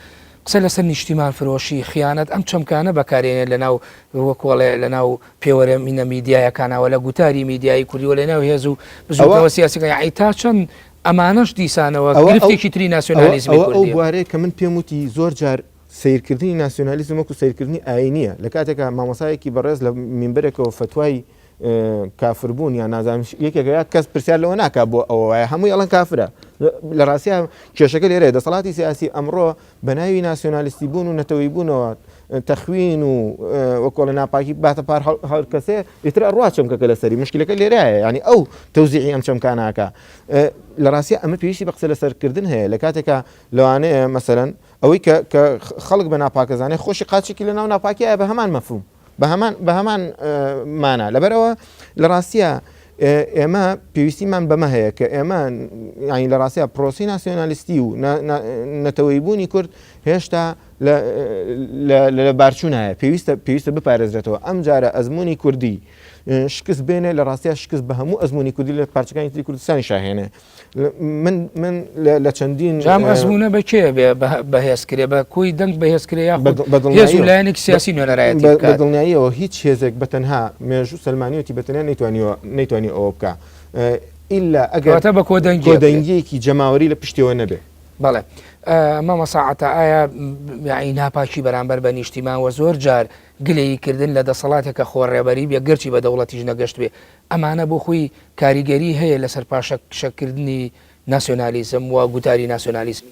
قسە لەسەر نیشتیمان فرۆشی خیانەت ئەم چەمکانە بەکارێنێت لە ناو وەکۆڵێ لە ناو پێوەرە مینە میدیایەکانەوە لە گوتاری میدیایی کوردی و لە ناو هێز و بزۆرەوە سیاسەکە یاعی تا چەند ئەمانەش دیسانەوە گرفتێکی تری ناسیۆنالیزمی کوردی ئەو بوارەیە کە من پێم وتی زۆر جار سیرکردنی ناسیۆنالیزم وەکو سیرکردنی ئاینیە لە کاتێکە مامۆسایەکی بەڕێز لە مینبەرێکەوە فتوای کافربوون یا نازانم یەکێکە کەس پرسیار لەوە ناکات بۆ ئەوەیە هەمووی ئەڵەن کافرە لە ڕاستیە کێشەکە لێرەیە دەسەڵاتی سیاسی ئەمڕۆ بە ناوی ناسیۆنالیستی بوون و نەتەوەی بوونەوە تەخوین و وەکۆڵە ناپاکی باتە پار هەر کەسێ ئیتر ئەڕوا چەمکەکە لەسەری مشکلەکە لێرایە ینی ئەو تەوزیعی ئەم چەمکاناکە لە ڕاستیە ئەمە پێویستی بە قسە لەسەرکردن هەیە لە کاتێکە لەوانەیە مەسەرەن ئەوەی کە خەڵک بە ناپاکەزانێ خۆشی قاچێکی لە ناو ناپاکیە بە هەمان مەفهوم بە هەمان مانە لەبەرەوە لە ڕاستیە ئێمە پێویستیمان بەمە هەیە کە ئێمە ینی لە ڕاستیە پرۆسی ناسیۆنالیستی و نەتەوەی بوونی کورد هێشتا لە بارچوون هەیە پێویستە بپارێزرێتەوە ئەم جارە ئەزمموی کوردی شکست بێنێ لە ڕاستیە شکست بە هەموو ئەزمموی کوردی لە پارچەکانی تری کوردستانی شاهێنێ من لە چەندین جام ئەزمونە بەکێ بەهێزکرێ بە کۆی دەنگ بەهێزکرێ هێز و لایەنێک سیاسی نوێنەرایەتی بە دڵنیاییەوە هیچ هێزێک بەتەنها مێژوو سەلمانیەتی بەتەنیا نەیتوانی ئەوە بکە ئیلا ئەگەرتە بە کۆدەنگیەکی جەماوەری لە پشتیەوە نەبێ بەڵێ مەمە ساعتە ئایا یاعی ناپاکی بەرامبەر بە نیشتیمانوە زۆر جار گلەیکردن لە دەسەڵاتێکە خۆڕێبەری بێ گەرچی بە دەوڵەتیش نەگەشت بێ ئەمانە بۆ خۆی کاریگەری هەیە لەسەر پاشەکردنی ناسیۆنالیزم و گوتاری ناسیۆنالیزم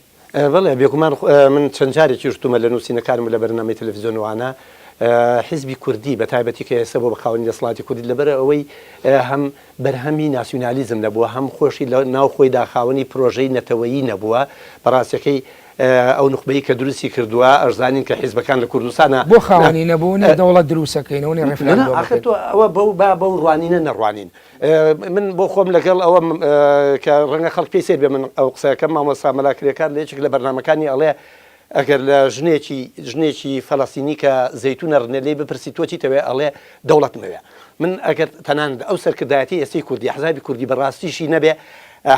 بەڵێ بێگومان من چەند جارێکی شتومە لە نووسینەکانم لە بەرنامەی تەلەڤیزیۆنوانە حزبی کوردی بە تایبەتی کە ئێستا بۆ بەخاوەنی دەسەڵاتی کوردی لەبەر ئەوەی هەم بەرهەمی ناسیۆنالیزم نەبووە هەم خۆشی لە ناوخۆی داخاوەنی پرۆژەی نەتەوەیی نەبووە بەڕاستیەکەی ئەو نخبەی کە دروستی کردووە ئەرزانین کە حیزبەکان لە کوردستانە بۆ خاوەنی نەبوون دەوڵەت دروستەکەینەوەی ڕێفرەندۆ ئەوە بەو ڕوانینە نەڕوانین من بۆ خۆم لەگەڵ ئەوە کە ڕەنگە خەڵک پێی سێر بێ من ئەو قسەکەم مامۆستا مەلاکرێکان لە یەکێک لە بەرنامەکانی ئەڵێ ئەگەر لە ژنێکی فەڵەستینی کە زەیتونە ڕنێلەی بپرسی تۆ چیتەوێ ئەڵێ دەوڵەت نەوێ من ئەگەر تەنان ئەو سەرکردایەتی ئێستای کوردی حزابی کوردی بەڕاستیشی نەبێ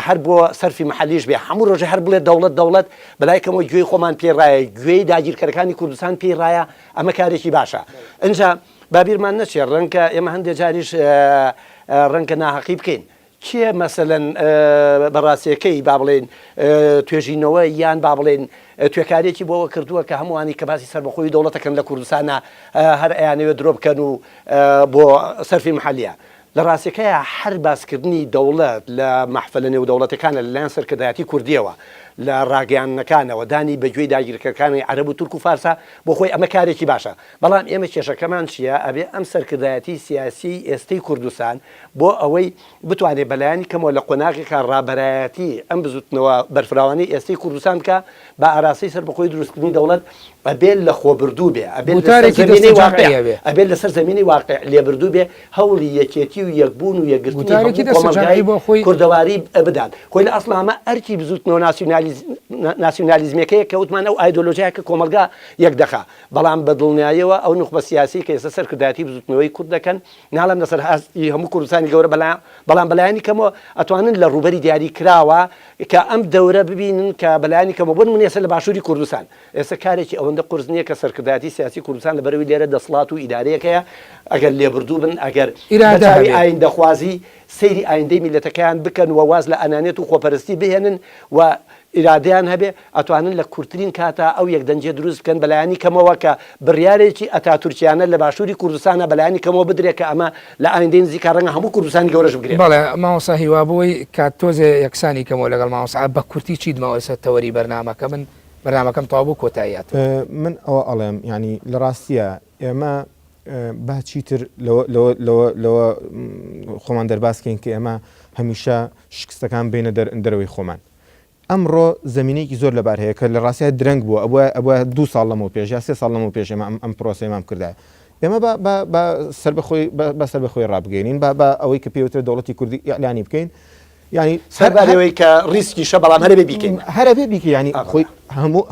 هەر بۆ سەرفی محلیش بێ هەموو ڕۆژە هەر بڵێ دەوڵەت بەلایکەمەوە گوێی خۆمان پێڕایە گوێی داگیرکەرەکانی کوردستان پێڕایە ئەمە کارێکی باشە اینجا بابیرمان نەچێ ڕەنگە ئێمە هەندێک جاریش ڕەنگە ناحەقی بکەین کێ مەسەلەن بەڕاستیەکەی با بڵێن توێژینەوە یان با بڵێن توێکارێکی بۆەوە کردووە کە هەمووانی کە باسی سەربەخۆی دەوڵەتەکەن لە کوردستانە هەر ئەیانەوێت درۆ بکەن و بۆ سەرفی محلیە لە ڕاستیەکەیە هەر باسکردنی دەوڵەت لە مەحفلە نێو دەوڵەتەکانە لەلایەن سەرکردایەتی کوردیەوە لە ڕاگەیانەکانەوە دانی بەگوێی داگیرکەکانی عەرەب و تورک و فارسا بۆ خۆی ئەمە کارێکی باشە بەڵام ئێمە کێشەکەمان چییە ئەبێ ئەم سەرکردایەتی سیاسی ئێستەی کوردستان بۆ ئەوەی بتوانێت بەلایانی کەمەوە لە قۆناغێکە ڕابەرایەتی ئەم بزوتنەوە بەرفراوانی ئێستەی کوردستان بکە بە ئاراستەی سەربەخۆی دروستکردنی دەوڵەت ئەبێ لە خۆبردوو بێ ئەبێ لەسەر زمینی واقع لێبردوو بێ هەوڵی یەکێتی و یەکبوون و یەکگرتنی کۆمەلگای کوردەواری بدات خۆی لە ئەسڵ ئەمە ئەرکی بزوتنەوە ناسیۆنالیزمەکەیە کە وتمان ئەو ئایدۆلۆژیایە کە کۆمەلگا یەک دەخا بەڵام بە دڵنیاییەوە ئەو نخبە سیاسی کە ئێستا سەرکردایەتی بزوتنەوەی کورد دەکەن ناڵم لەسەر هەستی هەموو کوردستانی گەورە بەڵام بەلایانی کەمەوە ئەتوانن لە ڕوبەری دیاری کراوە کە ئەم دەورە ببینن کە بەلایانی کەمە بۆن من ئێستا لە باشووری کوردستان ئێستا کارێکی ئەوەندە قورس نییە کە سەرکردایەتی سیاسی کوردستان لە بەرەوەی لێرە دەسەڵات و ئیدارەیەکەیە ئەگەر لێبردوو بن ئەگەر بەچاوی ئایندەخوازی سەیری ئایندەی میلەتەکەیان بکەن و واز لە ئەنانێت و خۆپەرستی بهێنن و ئیرادیان هەبێ ئەتوانن لە کورتترین کاتە ئەو یەکدەنجێ دروست بکەن بەلایانی کەمەوە کە بڕیارێکی ئەتاتورکیانە لە باشووری کوردستانە بەلایانی کەمەوە بدرێت کە ئەمە لە ئایندەی نزیکا ڕەنگە هەموو کوردستانی گەورەش بگرێت بەڵێ ماوەسا هیوابووی کات تۆزێ یەکسانی کەمەوە لەگەڵ ماوەسا بە کورتی چیت ماوەسە تەوەری بەرنامەکە من بەرنامەکەم تەواو بوو کۆتاییات من ئەوە ئەڵێم ینی لە ڕاستیە ئێمە با چیتر لەوە خۆمان دەرباسکەین کە ئێمە هەمیشە شکستەکان بینە دەرەوەی خۆمان ئەمڕۆ زمینەیەکی زۆر لەبار هەیە کە لە ڕاستیە درەنگ بووە ئەوە 2 ساڵ لەمەوە پێش یا 3 ساڵ لەمەوە پێش ئەم پرۆسەیەمان کردای ئێمە سەر بەخۆی ڕابگەینین بە ئەوەی کە پێوترە دەوڵەتی کوردی ئیعلانی بکەین ینی سەربارەوەی کە ریسکی شە بەڵام هەرێ بیکەین هەرە بێ ینی خۆی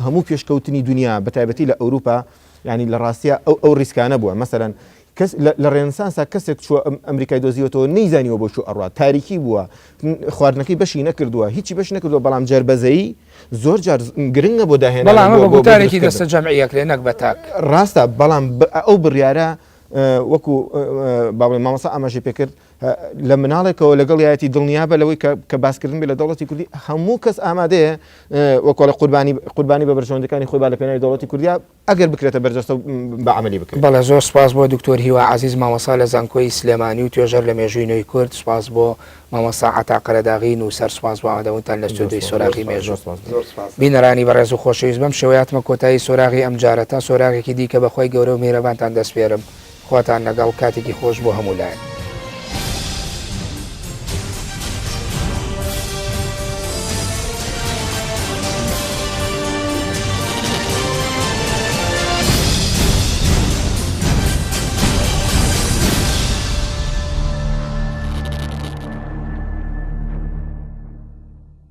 هەموو پێشکەوتنی دنیا بە تایبەتی لە ئەوروپا ینی لە ڕاستیە ئەو ریسکانە بووە مەسەرەن کەس لە ڕێنسانسا کەسێک چوە ئەمریکای دۆزیوەتەوە نەیزانیوە بۆ چوو ئەڕوا تاریکی بووە خواردنەکەی بەشی نەکردووە هیچی بەش نەکردووە بەڵام جربەزەیی زۆر جار گرنگە بۆ داهێنان بەڵام بۆ تارێکی دەستە جەمعیەک لێ نەک بە تاک ڕاستە بەڵام ئەو بڕیارە وەکو باڵێ مامەسا ئاماژەی پێکرد لە مناڵێکەوە لەگەڵ یەتی دڵنیابە لەوەی کە باسکردن بێ لە دەوڵەتی کوردی هەموو کەس ئامادەیە وەکو لە قوربانی بە بەرژەوەندەکانی خۆی با لە پێناوی دەوڵەتی کوردیا ئەگەر بکرێتە بەرجەستە بە عملی بکرێت. بەڵێ زۆر سپاس بۆ دکتۆر هیوا عەزیز مامەسا لە زانکۆی سلێمانی و توێژەر لە مێژووی نوێی کورد سپاس بۆ مامەسا عەتا قەرەداغی و سەر سپاس بۆ ئامادەبوونتان لە ستودیۆی سۆراغی مێژوو. بینەرانی بەڕێز و خۆشەویست بەم شێوەیەتمە کۆتایی سۆراغی ئەم جارە تا سۆراغێکی دیکە بەخۆی گەورە و میهرەبانتان دەسپێرم خواتان لەگەڵ کاتێکی خۆش بۆ هەموو لایەن.